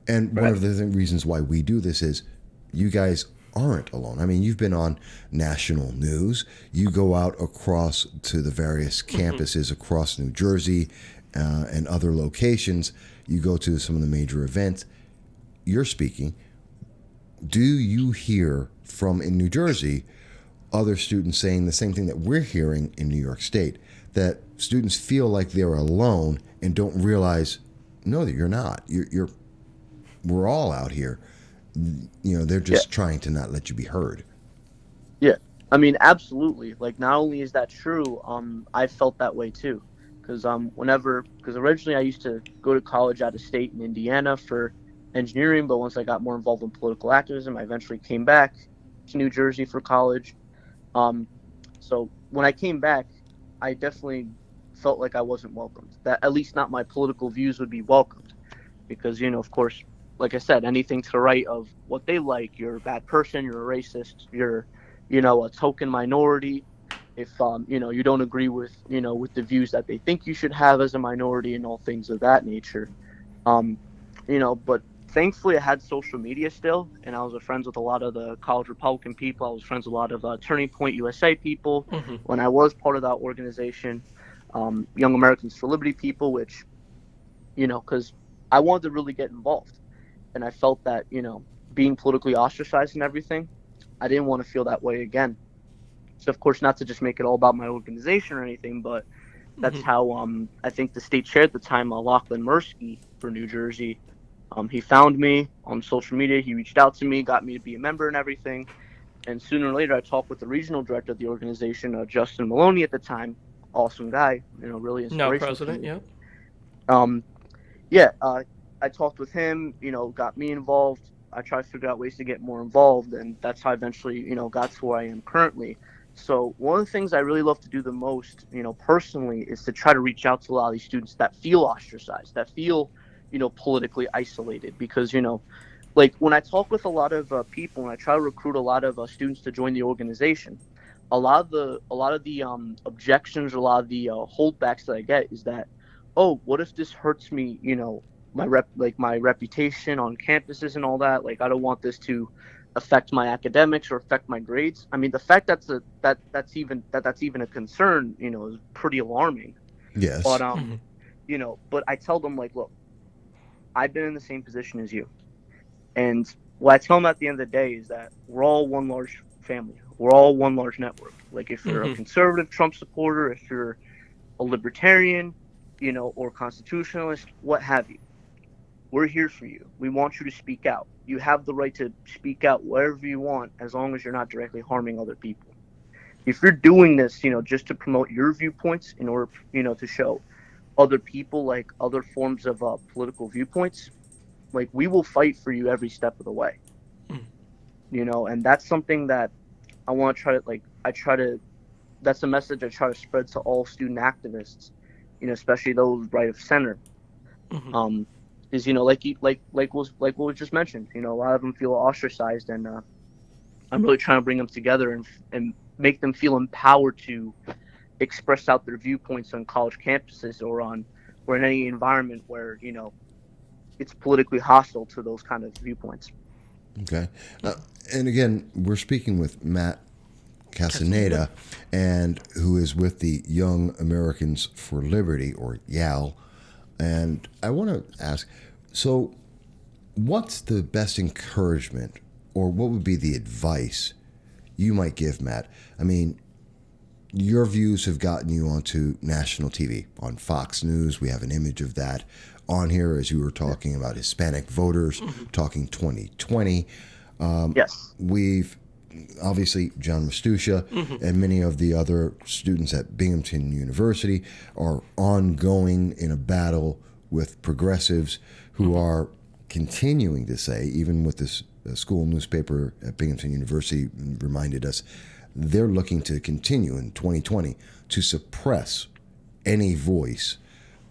And one of the reasons why we do this is you guys aren't alone. I mean, you've been on national news. You go out across to the various campuses across New Jersey and other locations. You go to some of the major events. You're speaking. Do you hear from in New Jersey other students saying the same thing that we're hearing in New York State, that students feel like they're alone and don't realize, no, that you're not. We're all out here. They're Yeah. just trying to not let you be heard. Yeah. I mean, absolutely. Like, not only is that true, I felt that way too. Because because originally I used to go to college out of state in Indiana for engineering, but once I got more involved in political activism, I eventually came back to New Jersey for college. Um, so when I came back, I definitely felt like I wasn't welcomed. That at least not my political views would be welcomed, because of course, like I said, anything to the right of what they like, you're a bad person, you're a racist, you're a token minority. If you don't agree with with the views that they think you should have as a minority and all things of that nature. um but thankfully I had social media still, and I was friends with a lot of the college Republican people. I was friends with a lot of Turning Point USA people Mm-hmm. when I was part of that organization. Young Americans for Liberty people, which because I wanted to really get involved, and I felt that being politically ostracized and everything, I didn't want to feel that way again. So of course, not to just make it all about my organization or anything, but that's Mm-hmm. how I think the state chair at the time, Lachlan Mursky for New Jersey, he found me on social media. He reached out to me, got me to be a member and everything. And sooner or later, I talked with the regional director of the organization, Justin Maloney at the time. Awesome guy, really Now inspirational to president, me. yeah. Um, yeah, I talked with him, got me involved. I tried to figure out ways to get more involved, and that's how I eventually, got to where I am currently. So one of the things I really love to do the most, personally, is to try to reach out to a lot of these students that feel ostracized, that feel, politically isolated, because, like when I talk with a lot of people and I try to recruit a lot of students to join the organization, a lot of the objections, or a lot of the holdbacks that I get is that, oh, what if this hurts me, my reputation on campuses and all that? Like, I don't want this to affect my academics or affect my grades. I mean, the fact that's even a concern, is pretty alarming. But Yes. Mm-hmm. but I tell them, like, look, I've been in the same position as you, and what I tell them at the end of the day is that we're all one large family. We're all one large network. Like, if you're a Mm-hmm. conservative Trump supporter, if you're a libertarian, or constitutionalist, what have you, we're here for you. We want you to speak out. You have the right to speak out wherever you want, as long as you're not directly harming other people. If you're doing this, just to promote your viewpoints in order, to show other people like other forms of political viewpoints, like, we will fight for you every step of the way. And that's something that I want to try to, that's a message I try to spread to all student activists, especially those right of center. Mm-hmm. Is like what was just mentioned. A lot of them feel ostracized, and I'm really trying to bring them together and make them feel empowered to express out their viewpoints on college campuses, or in any environment where it's politically hostile to those kind of viewpoints. Okay. And again, we're speaking with Matt Castaneda. Castaneda, and who is with the Young Americans for Liberty, or YAL. And I want to ask, so what's the best encouragement, or what would be the advice you might give Matt? I mean, your views have gotten you onto national TV on Fox News. We have an image of that on here as you were talking about Hispanic voters, talking 2020. Yes. We've obviously John Mastusha and many of the other students at Binghamton University are ongoing in a battle with progressives who are continuing to say, even with this school newspaper at Binghamton University reminded us, they're looking to continue in 2020 to suppress any voice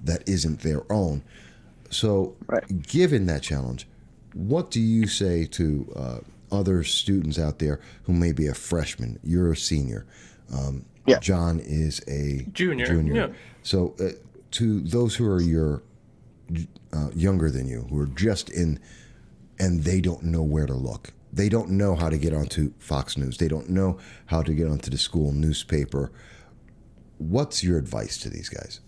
that isn't their own. So, Right. given that challenge, what do you say to other students out there who may be a freshman? You're a senior. Yeah. John is a Junior. junior. Yeah. So, to those who are younger than you, who are just in, and they don't know where to look. They don't know how to get onto Fox News. They don't know how to get onto the school newspaper. What's your advice to these guys?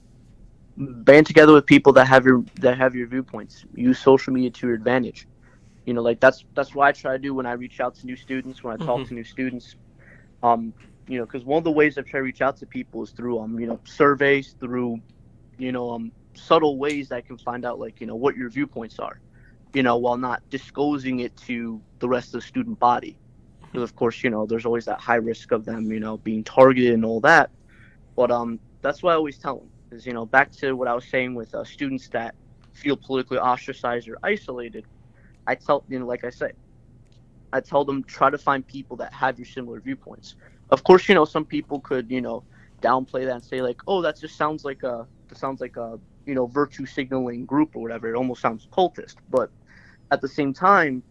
Band together with people that have your viewpoints. Use social media to your advantage. Like, that's what I try to do when I reach out to new students, when I talk Mm-hmm. to new students. Because one of the ways I've tried to reach out to people is through surveys, through subtle ways that I can find out like what your viewpoints are, while not disclosing it to the rest of the student body. Because of course, there's always that high risk of them, being targeted and all that. But that's what I always tell them is, back to what I was saying with students that feel politically ostracized or isolated. I tell, like I say, I tell them try to find people that have your similar viewpoints. Of course, some people could, downplay that and say like, oh, that sounds like a, virtue signaling group or whatever. It almost sounds cultist. But at the same time,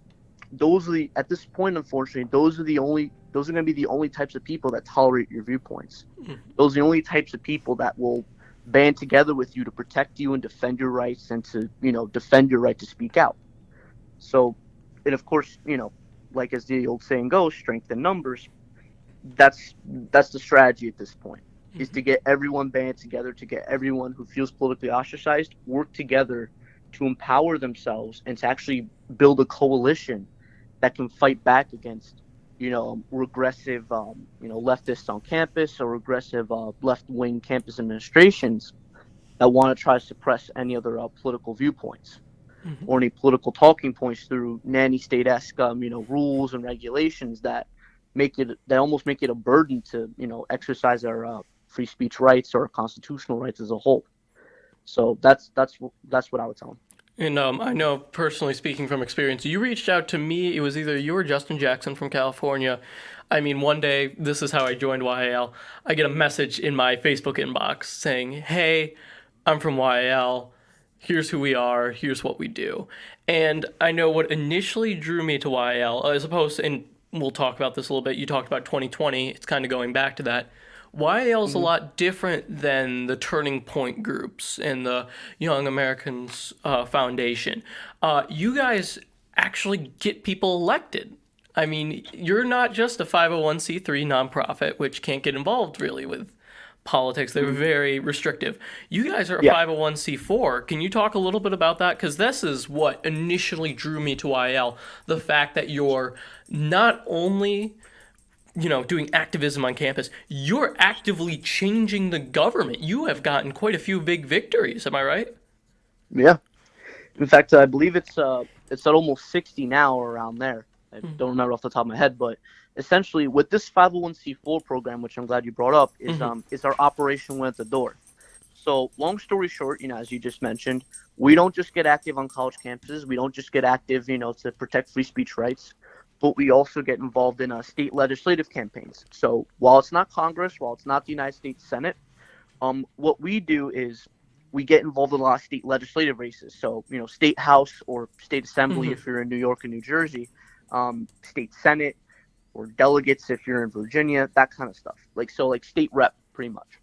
at this point, unfortunately, those are going to be the only types of people that tolerate your viewpoints. Those are the only types of people that will band together with you to protect you and defend your rights and to, defend your right to speak out. So, and of course, like as the old saying goes, strength in numbers. That's the strategy at this point, is to get everyone banded together, to get everyone who feels politically ostracized work together to empower themselves and to actually build a coalition that can fight back against, regressive, leftists on campus or regressive left-wing campus administrations that want to try to suppress any other political viewpoints or any political talking points through nanny state-esque, rules and regulations that almost make it a burden to, exercise our free speech rights or our constitutional rights as a whole. So that's what I would tell them. And I know, personally speaking from experience, you reached out to me. It was either you or Justin Jackson from California. I mean, one day, this is how I joined YAL. I get a message in my Facebook inbox saying, hey, I'm from YAL. Here's who we are. Here's what we do. And I know what initially drew me to YAL, as opposed to, and we'll talk about this a little bit, you talked about 2020. It's kind of going back to that. YAL is a lot different than the Turning Point groups and the Young Americans Foundation. You guys actually get people elected. I mean, you're not just a 501c3 nonprofit, which can't get involved really with politics. They're very restrictive. You guys are a 501c4. Can you talk a little bit about that? Because this is what initially drew me to YAL. The fact that you're not only doing activism on campus, you're actively changing the government. You have gotten quite a few big victories. Am I right? Yeah. In fact, I believe it's at almost 60 now or around there. I don't remember off the top of my head, but essentially with this 501c4 program, which I'm glad you brought up, is our Operation Win at the Door. So long story short, as you just mentioned, we don't just get active on college campuses. We don't just get active, to protect free speech rights, but we also get involved in state legislative campaigns. So while it's not Congress, while it's not the United States Senate, what we do is we get involved in a lot of state legislative races. So, state house or state assembly if you're in New York and New Jersey, state senate or delegates if you're in Virginia, that kind of stuff. Like state rep, pretty much.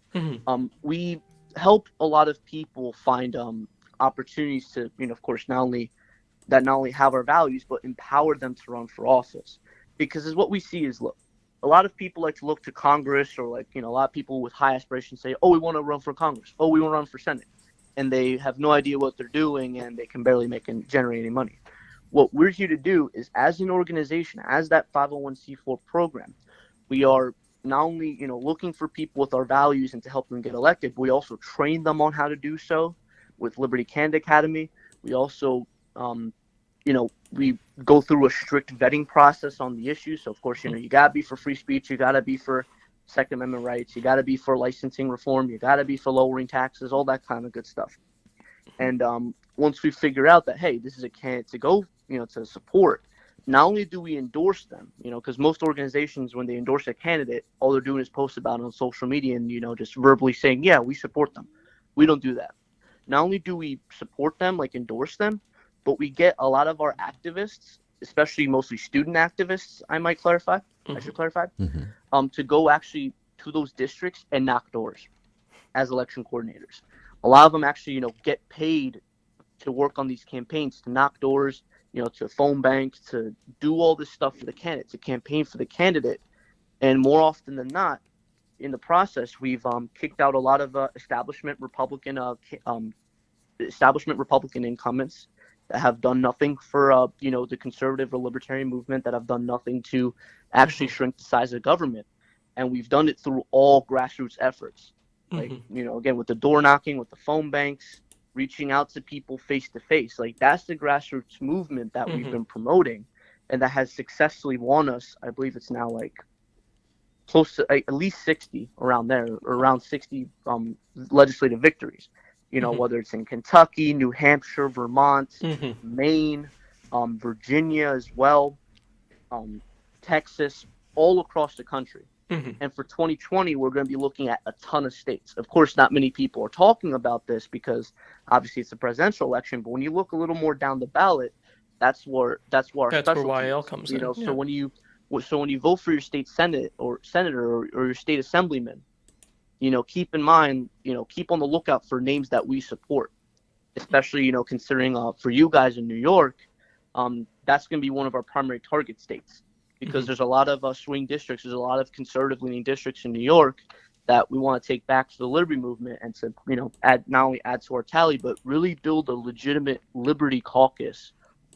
We help a lot of people find opportunities to, of course, not only have our values, but empower them to run for office. Because as what we see is, look, a lot of people like to look to Congress or a lot of people with high aspirations say, oh, we want to run for Congress. Oh, we want to run for Senate. And they have no idea what they're doing and they can barely generate any money. What we're here to do is, as an organization, as that 501c4 program, we are not only, looking for people with our values and to help them get elected, but we also train them on how to do so with Liberty Candidate Academy. We also, we go through a strict vetting process on the issue. So, of course, you got to be for free speech. You got to be for Second Amendment rights. You got to be for licensing reform. You got to be for lowering taxes, all that kind of good stuff. And once we figure out that, hey, this is a candidate to go, to support, not only do we endorse them, because most organizations, when they endorse a candidate, all they're doing is post about it on social media and, just verbally saying, yeah, we support them. We don't do that. Not only do we support them, like endorse them, but we get a lot of our activists, especially mostly student activists, I should clarify, to go actually to those districts and knock doors as election coordinators. A lot of them actually, get paid to work on these campaigns, to knock doors, to phone bank, to do all this stuff for the candidate, to campaign for the candidate. And more often than not, in the process, we've kicked out a lot of establishment Republican incumbents that have done nothing for the conservative or libertarian movement, that have done nothing to actually shrink the size of government. and we've done it through all grassroots efforts. Like, Hmm. again, with the door knocking, with the phone banks, reaching out to people face to face. Like, that's the grassroots movement that we've Hmm. been promoting and that has successfully won us. I believe it's now like close to at least 60 around there, or around 60 legislative victories. Hmm. Whether it's in Kentucky, New Hampshire, Vermont, Hmm. Maine, Virginia as well, um, Texas, all across the country. Hmm. And for 2020, we're going to be looking at a ton of states. Of course, not many people are talking about this because obviously it's a presidential election. But when you look a little more down the ballot, that's where our That's where specialty YL is. comes in. Yeah. So when you vote for your state senate or senator or your state assemblyman, keep in mind, keep on the lookout for names that we support, especially considering for you guys in New York, that's going to be one of our primary target states Hmm. because there's a lot of swing districts. There's a lot of conservative leaning districts in New York that we want to take back to the liberty movement and to add, not only add to our tally, but really build a legitimate liberty caucus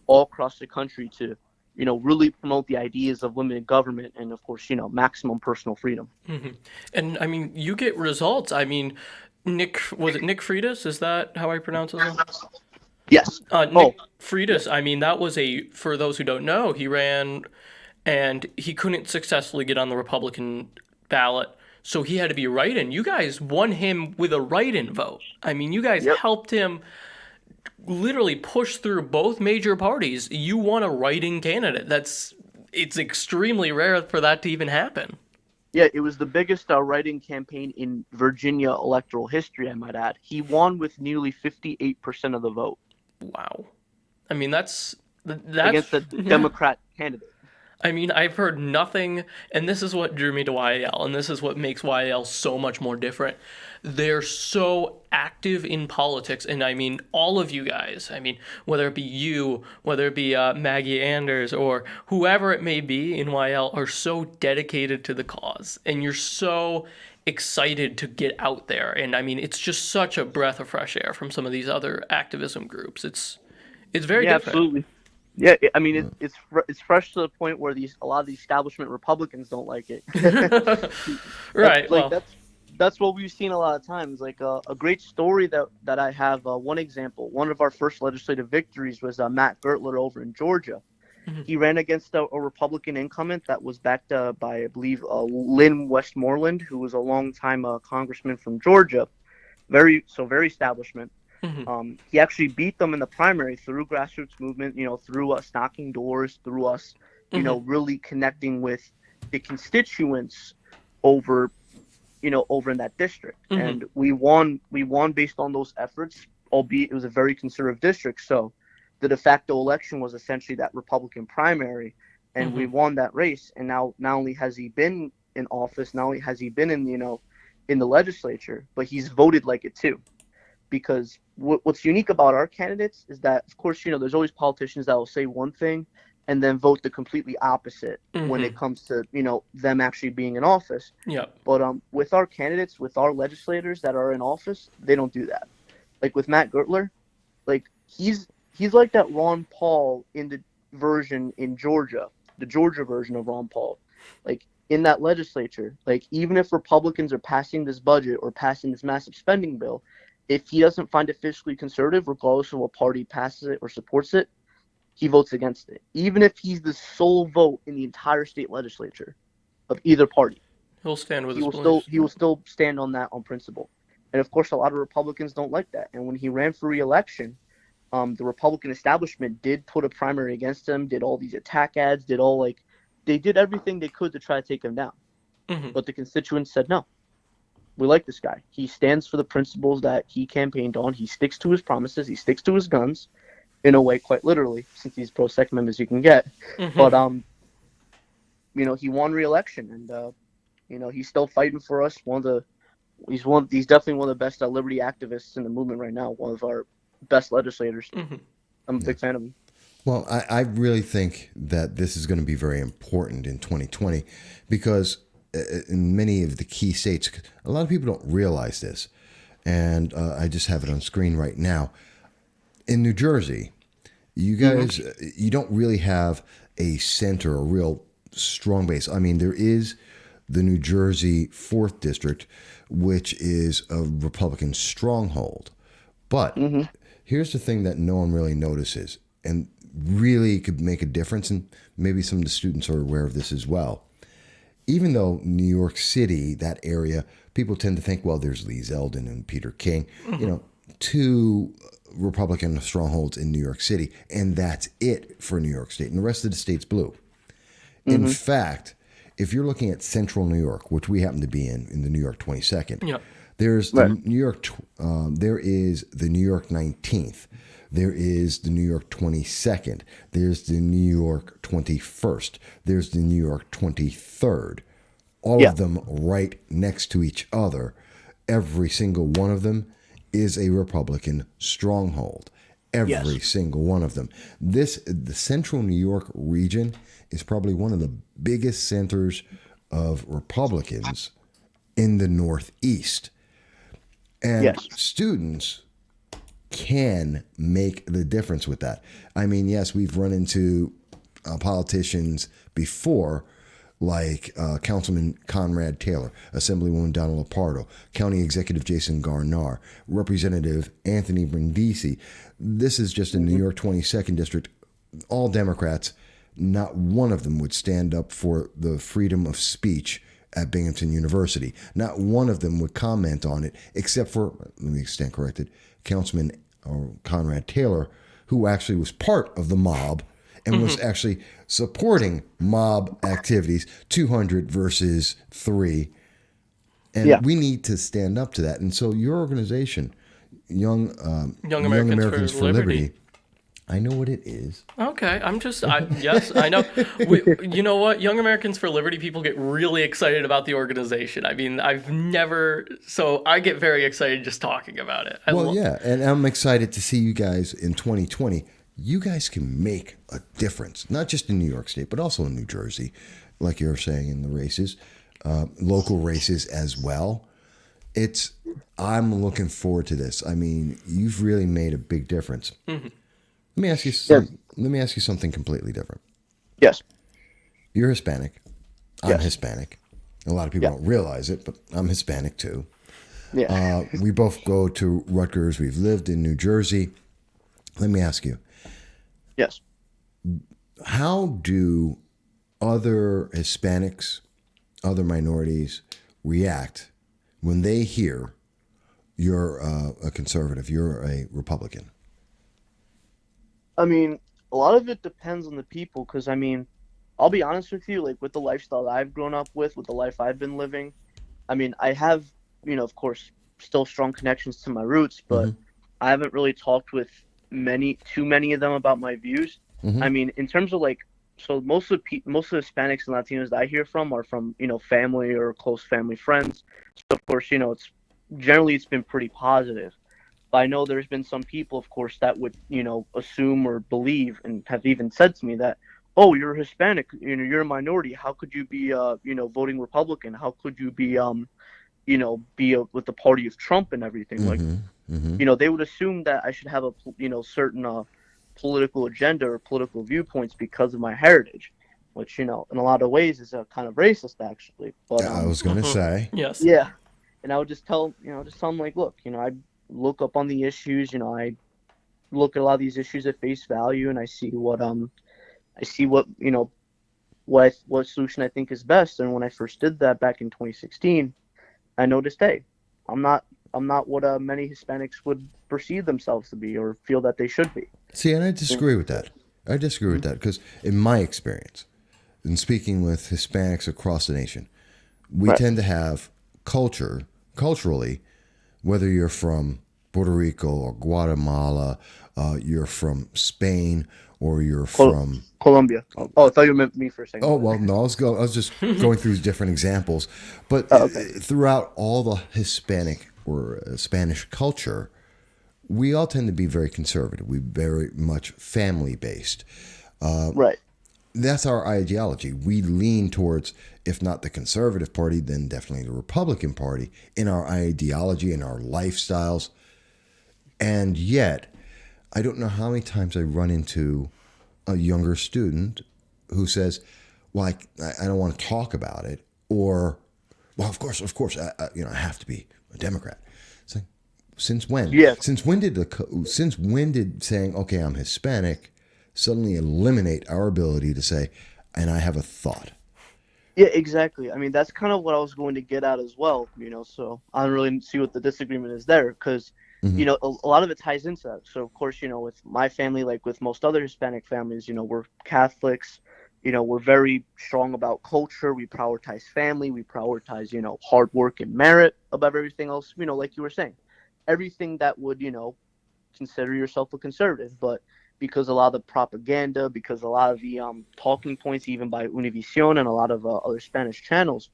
all across the country to really promote the ideas of limited government and, of course, maximum personal freedom. Hmm. And I mean, you get results. I mean, was it Nick Freitas? Is that how I pronounce his name? Yes. Oh, Nick yeah. Freitas, I mean, that was for those who don't know, he ran and he couldn't successfully get on the Republican ballot. So he had to be write in. You guys won him with a write in vote. I mean, you guys Yep. helped him literally push through both major parties. You won a write in candidate. It's extremely rare for that to even happen. Yeah, it was the biggest write-in campaign in Virginia electoral history, I might add. He won with nearly 58% of the vote Wow. I mean, against that's a yeah. Democrat candidate. I mean, I've heard nothing, and this is what drew me to YAL, and this is what makes YAL so much more different. They're so active in politics, and I mean, all of you guys, I mean, whether it be you, whether it be Maggie Anders, or whoever it may be in YL, are so dedicated to the cause, and you're so excited to get out there. And I mean, it's just such a breath of fresh air from some of these other activism groups. It's very Yeah, different. absolutely. Yeah, I mean, it's fresh to the point where a lot of the establishment Republicans don't like it. That's Right. like Well. that's what we've seen a lot of times. Like a great story that I have. One example. One of our first legislative victories was Matt Gertler over in Georgia. Mhm. He ran against a Republican incumbent that was backed by, I believe, Lynn Westmoreland, who was a longtime congressman from Georgia, very establishment. Mhm. He actually beat them in the primary through grassroots movement, through us knocking doors, through us, Mhm. really connecting with the constituents over, over in that district. Mhm. And we won based on those efforts, albeit it was a very conservative district. So the de facto election was essentially that Republican primary, and we Mhm. won that race. And now not only has he been in office, not only has he been in the legislature, but he's voted like it too. Because what's unique about our candidates is that, of course, there's always politicians that will say one thing and then vote the completely opposite when it Mhm. comes to them actually being in office. Yep. But with our candidates, with our legislators that are in office, they don't do that. Like with Matt Gertler, like he's like that Ron Paul in the version in Georgia, the Georgia version of Ron Paul. Like in that legislature, like even if Republicans are passing this budget or passing this massive spending bill, if he doesn't find it fiscally conservative, regardless of what party passes it or supports it, he votes against it. Even if he's the sole vote in the entire state legislature of either party, He'll stand with he his will still beliefs. he will still stand on that on principle. And of course, a lot of Republicans don't like that. And when he ran for re-election, the Republican establishment did put a primary against him, did all these attack ads, they did everything they could to try to take him down. Mhm. But the constituents said no. We like this guy. He stands for the principles that he campaigned on. He sticks to his promises. He sticks to his guns, in a way, quite literally, since he's pro Second Amendment as you can get. But Mhm. he won re-election, and he's still fighting for us. He's definitely one of the best liberty activists in the movement right now. One of our best legislators. Mhm. I'm a Yeah. big fan of him. Well, I really think that this is going to be very important in 2020 because in many of the key states, a lot of people don't realize this. And I just have it on screen right now. In New Jersey, you Hmm. guys, you don't really have a center, a real strong base. I mean, there is the New Jersey 4th District, which is a Republican stronghold. But here's the thing that no one really notices and really could make a difference, and maybe some of the students are aware of this as well. Even though New York City, that area, people tend to think, well, there's Lee Zeldin and Peter King, two Republican strongholds in New York City, and that's it for New York State. And the rest of the state's blue. In fact, if you're looking at central New York, which we happen to be in the New York 22nd, there's the New York. There is the New York 19th. There is the New York 22nd. There's the New York 21st. There's the New York 23rd. All of them right next to each other. Every single one of them is a Republican stronghold. Every single one of them. The central New York region is probably one of the biggest centers of Republicans in the Northeast. And students can make the difference with that. I mean, yes, we've run into politicians before, like Councilman Conrad Taylor, Assemblywoman Donna Lopardo, County Executive Jason Garnar, Representative Anthony Brindisi. This is just in New York 22nd District. All Democrats, not one of them would stand up for the freedom of speech at Binghamton University. Not one of them would comment on it, except for, let me stand corrected, Councilman Conrad Taylor, who actually was part of the mob and was actually supporting mob activities, 200 versus 3. And we need to stand up to that. And so your organization, Young Americans for Liberty, I know what it is. Okay, yes, I know. You know what? Young Americans for Liberty people get really excited about the organization. I mean, so I get very excited just talking about it. And I'm excited to see you guys in 2020. You guys can make a difference, not just in New York State, but also in New Jersey, like you're saying in the races, local races as well. I'm looking forward to this. I mean, you've really made a big difference. Let me ask you something completely different. Yes. You're Hispanic. I'm Hispanic. A lot of people don't realize it, but I'm Hispanic too. Yeah. We both go to Rutgers. We've lived in New Jersey. Let me ask you. Yes. How do other Hispanics, other minorities react when they hear you're a conservative, you're a Republican? I mean, a lot of it depends on the people, because, I mean, I'll be honest with you, like, with the lifestyle I've grown up with the life I've been living, I mean, I have, of course, still strong connections to my roots, but I haven't really talked with too many of them about my views. I mean, in terms of, like, so most of the Hispanics and Latinos that I hear from are from, family or close family friends. So, of course, it's been pretty positive. But I know there's been some people, of course, that would, assume or believe and have even said to me that, oh, you're Hispanic, you're a minority. How could you be, voting Republican? How could you be, with the party of Trump and everything? Like, they would assume that I should have a, certain political agenda or political viewpoints because of my heritage, which, in a lot of ways is kind of racist, actually. But I was going to say. Yes. Yeah. And I would just tell them, like, look, I look up on the issues, I look at a lot of these issues at face value, and I see what what solution I think is best. And when I first did that back in 2016, I noticed, hey, I'm not what many Hispanics would perceive themselves to be or feel that they should be. See, and I disagree with that. Because in my experience, in speaking with Hispanics across the nation, we tend to have culturally, whether you're from Puerto Rico or Guatemala, you're from Spain, or you're from Colombia. Oh, I thought you meant me for a second. Oh, well, no, I was just going through different examples. But throughout all the Hispanic or Spanish culture, we all tend to be very conservative. We're very much family-based. Right. That's our ideology. We lean towards, if not the conservative party, then definitely the Republican Party in our ideology and our lifestyles. And yet, I don't know how many times I run into a younger student who says, well, I don't want to talk about it, or, well, of course, I have to be a Democrat. It's like, since when? Yeah. Since when did saying, okay, I'm Hispanic, suddenly eliminate our ability to say, and I have a thought? Yeah, exactly. I mean, that's kind of what I was going to get at as well, so I don't really see what the disagreement is there because, Mm-hmm. a lot of it ties into that. So, of course, with my family, like with most other Hispanic families, we're Catholics, we're very strong about culture. We prioritize family. We prioritize, hard work and merit above everything else, like you were saying. Everything that would, consider yourself a conservative, but because a lot of the propaganda, because a lot of the talking points, even by Univision and a lot of other Spanish channels,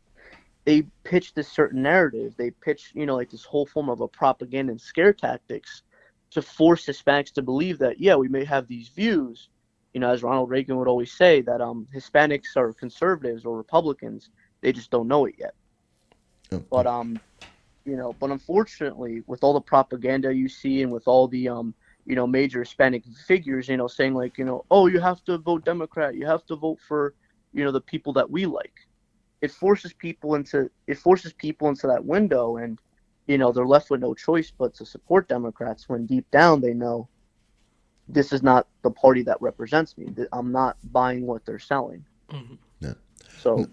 they pitch this certain narrative. They pitch, like this whole form of a propaganda and scare tactics to force Hispanics to believe that, yeah, we may have these views, as Ronald Reagan would always say, that Hispanics are conservatives or Republicans. They just don't know it yet. Oh, But but unfortunately, with all the propaganda you see and with all the major Hispanic figures, saying like, oh, you have to vote Democrat, you have to vote for, the people that we like. It forces people into that window, and they're left with no choice but to support Democrats when deep down they know this is not the party that represents me. I'm not buying what they're selling. Mm-hmm. yeah. So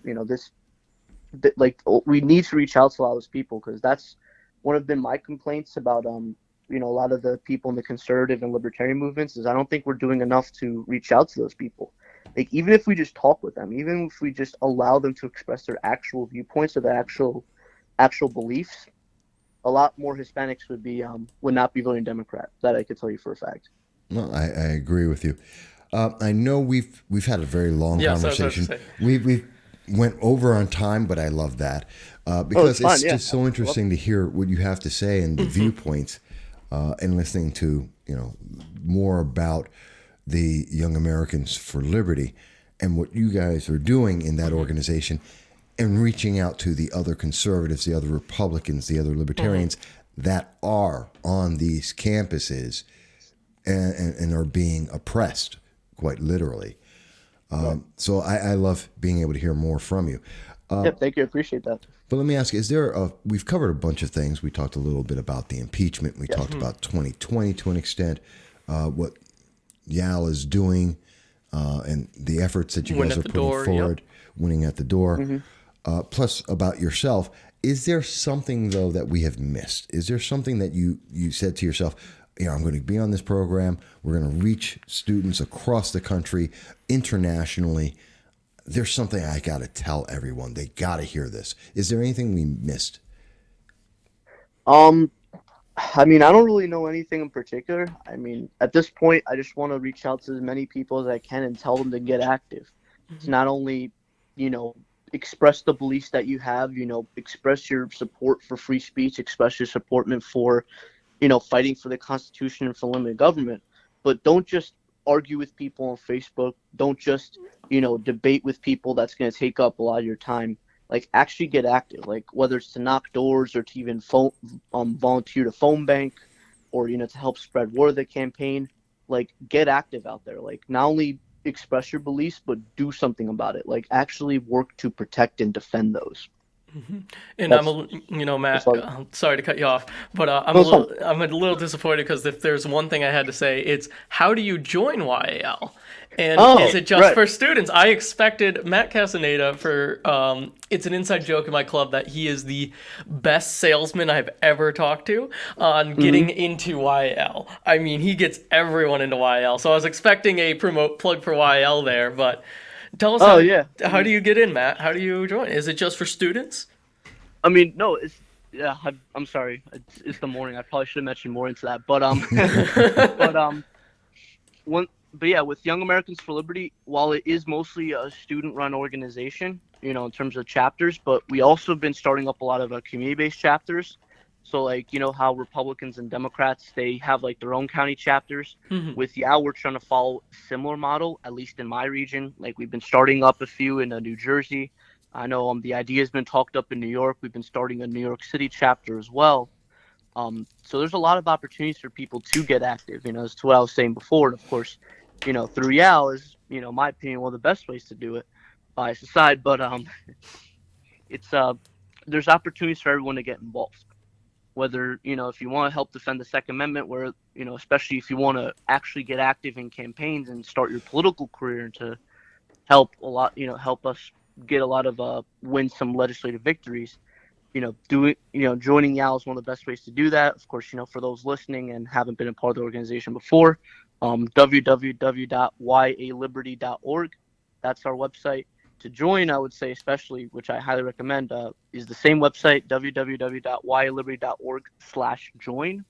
like we need to reach out to a lot of those people because that's one of been my complaints about a lot of the people in the conservative and libertarian movements is I don't think we're doing enough to reach out to those people. Like even if we just talk with them, even if we just allow them to express their actual viewpoints or their actual beliefs, a lot more Hispanics would not be voting Democrat. That I could tell you for a fact. No, I agree with you. I know we've had a very long Yeah, so I was about to conversation. say. We went over on time, but I love that It's because fun. it's Yeah. just so interesting to hear what you have to say and the viewpoints, and listening to more about the Young Americans for Liberty and what you guys are doing in that organization, and reaching out to the other conservatives, the other Republicans, the other libertarians that are on these campuses and are being oppressed, quite literally. So I love being able to hear more from you. Yep. Thank you. I appreciate that. But let me ask you, we've covered a bunch of things. We talked a little bit about the impeachment. We Yes. talked about 2020 to an extent, what Yal is doing, and the efforts that you Win guys at are the putting door, forward, winning at the door. Mm-hmm. Plus about yourself. Is there something though that we have missed? Is there something that you said to yourself, I'm going to be on this program. We're going to reach students across the country, internationally. There's something I got to tell everyone. They got to hear this. Is there anything we missed? Um, I mean, I don't really know anything in particular. I mean, at this point, I just want to reach out to as many people as I can and tell them to get active. To not only, you know, express the beliefs that you have, express your support for free speech, express your support for, fighting for the Constitution and for limited government, but don't just argue with people on Facebook. Don't just, debate with people. That's going to take up a lot of your time. Like actually get active, like whether it's to knock doors or to even volunteer to phone bank, or to help spread word of the campaign. Like get active out there. Like not only express your beliefs, but do something about it. Like actually work to protect and defend those. And That's that's Matt, all. sorry to cut you off, but No, it's fine. I'm a little disappointed because if there's one thing I had to say, it's how do you join YAL? And Oh, is it just right. for students? I expected Matt Castaneda it's an inside joke in my club that he is the best salesman I've ever talked to on getting into YL. I mean, he gets everyone into YL. So I was expecting a plug for YL there, but tell us Oh yeah. how do you get in, Matt? How do you join? Is it just for students? I mean, no, it's yeah. I'm sorry. It's the morning. I probably should have mentioned more into that, but but one, but yeah, with Young Americans for Liberty, while it is mostly a student-run organization, in terms of chapters, but we also have been starting up a lot of community-based chapters. So like, how Republicans and Democrats, they have like their own county chapters. With YAL, we're trying to follow a similar model, at least in my region. Like we've been starting up a few in New Jersey. I know the idea has been talked up in New York. We've been starting a New York City chapter as well. So there's a lot of opportunities for people to get active, as to what I was saying before. And of course, through YAL is, my opinion, one of the best ways to do it. Bias aside, but it's there's opportunities for everyone to get involved. Whether, if you want to help defend the Second Amendment, where, especially if you want to actually get active in campaigns and start your political career, and to help us get a lot of win some legislative victories. Joining YAL is one of the best ways to do that. Of course, for those listening and haven't been a part of the organization before, www.yaliberty.org. That's our website. To join, I would say, especially, which I highly recommend, is the same website, www.yaliberty.org/join.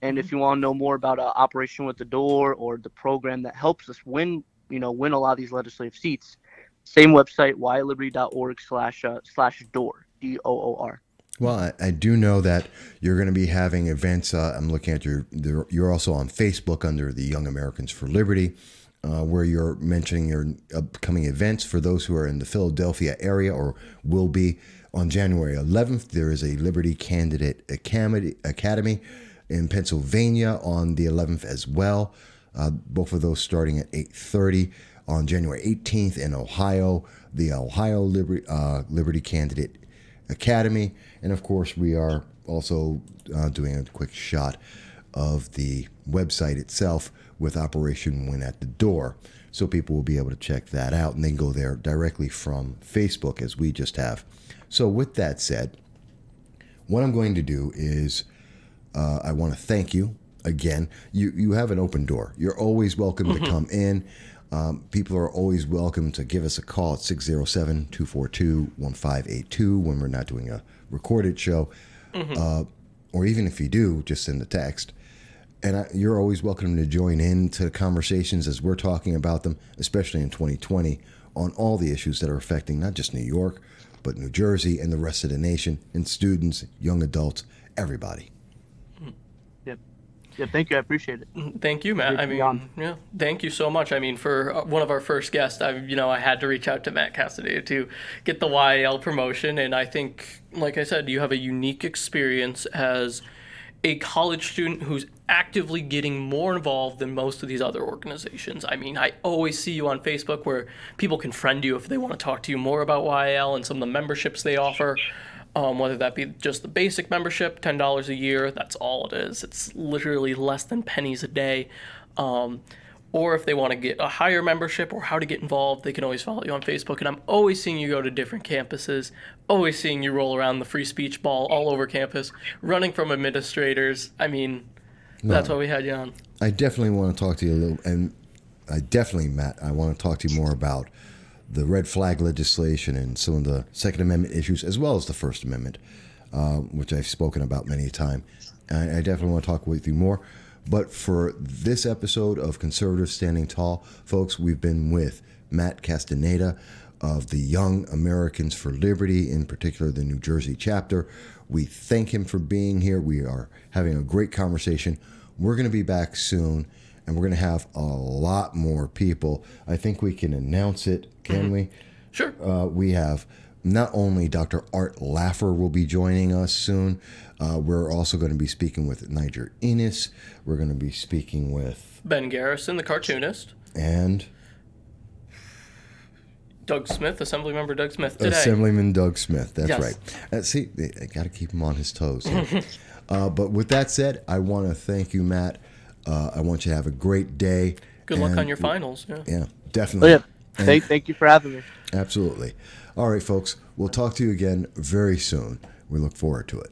And if you want to know more about Operation with the Door, or the program that helps us win a lot of these legislative seats, same website, yaliberty.org/door, DOOR. Well, I do know that you're going to be having events. I'm looking at you're also on Facebook under the Young Americans for Liberty, where you're mentioning your upcoming events for those who are in the Philadelphia area or will be. On January 11th, there is a Liberty Candidate Academy in Pennsylvania on the 11th as well. Both of those starting at 8:30. On January 18th in Ohio, the Ohio Liberty Candidate Academy. And of course, we are also doing a quick shot of the website itself with Operation Win at the Door. So people will be able to check that out, and then go there directly from Facebook, as we just have. So with that said, what I'm going to do is I want to thank you again. You have an open door. You're always welcome to come in. People are always welcome to give us a call at 607-242-1582 when we're not doing a recorded show. Or even if you do, just send a text. And you're always welcome to join in to conversations as we're talking about them, especially in 2020, on all the issues that are affecting not just New York, but New Jersey and the rest of the nation, and students, young adults, everybody. Yeah, thank you. I appreciate it. Thank you, Matt. Yeah, thank you so much. For one of our first guests, I had to reach out to Matt Castaneda to get the YAL promotion, and I think, like I said, you have a unique experience as a college student who's actively getting more involved than most of these other organizations. I always see you on Facebook where people can friend you if they want to talk to you more about YAL and some of the memberships they offer. Whether that be just the basic membership, $10 a year, that's all it is. It's literally less than pennies a day. Or if they want to get a higher membership or how to get involved, they can always follow you on Facebook. And I'm always seeing you go to different campuses, always seeing you roll around the free speech ball all over campus, running from administrators. That's why we had you on. I definitely want to talk to you a little, and Matt, I want to talk to you more about the red flag legislation and some of the Second Amendment issues, as well as the First Amendment, which I've spoken about many a time. I definitely want to talk with you more. But for this episode of Conservatives Standing Tall, folks, we've been with Matt Castaneda of the Young Americans for Liberty, in particular the New Jersey chapter. We thank him for being here. We are having a great conversation. We're going to be back soon, and we're going to have a lot more people. I think we can announce it, can we? Sure. We have not only Dr. Art Laffer will be joining us soon. We're also going to be speaking with Niger Enos. We're going to be speaking with Ben Garrison, the cartoonist. And Doug Smith, Assemblymember Doug Smith today. Assemblyman Doug Smith, that's Yes. right. See, I got to keep him on his toes here. But with that said, I want to thank you, Matt. I want you to have a great day. Good luck on your finals. Yeah, definitely. Oh, yeah. Thank you for having me. Absolutely. All right, folks. We'll talk to you again very soon. We look forward to it.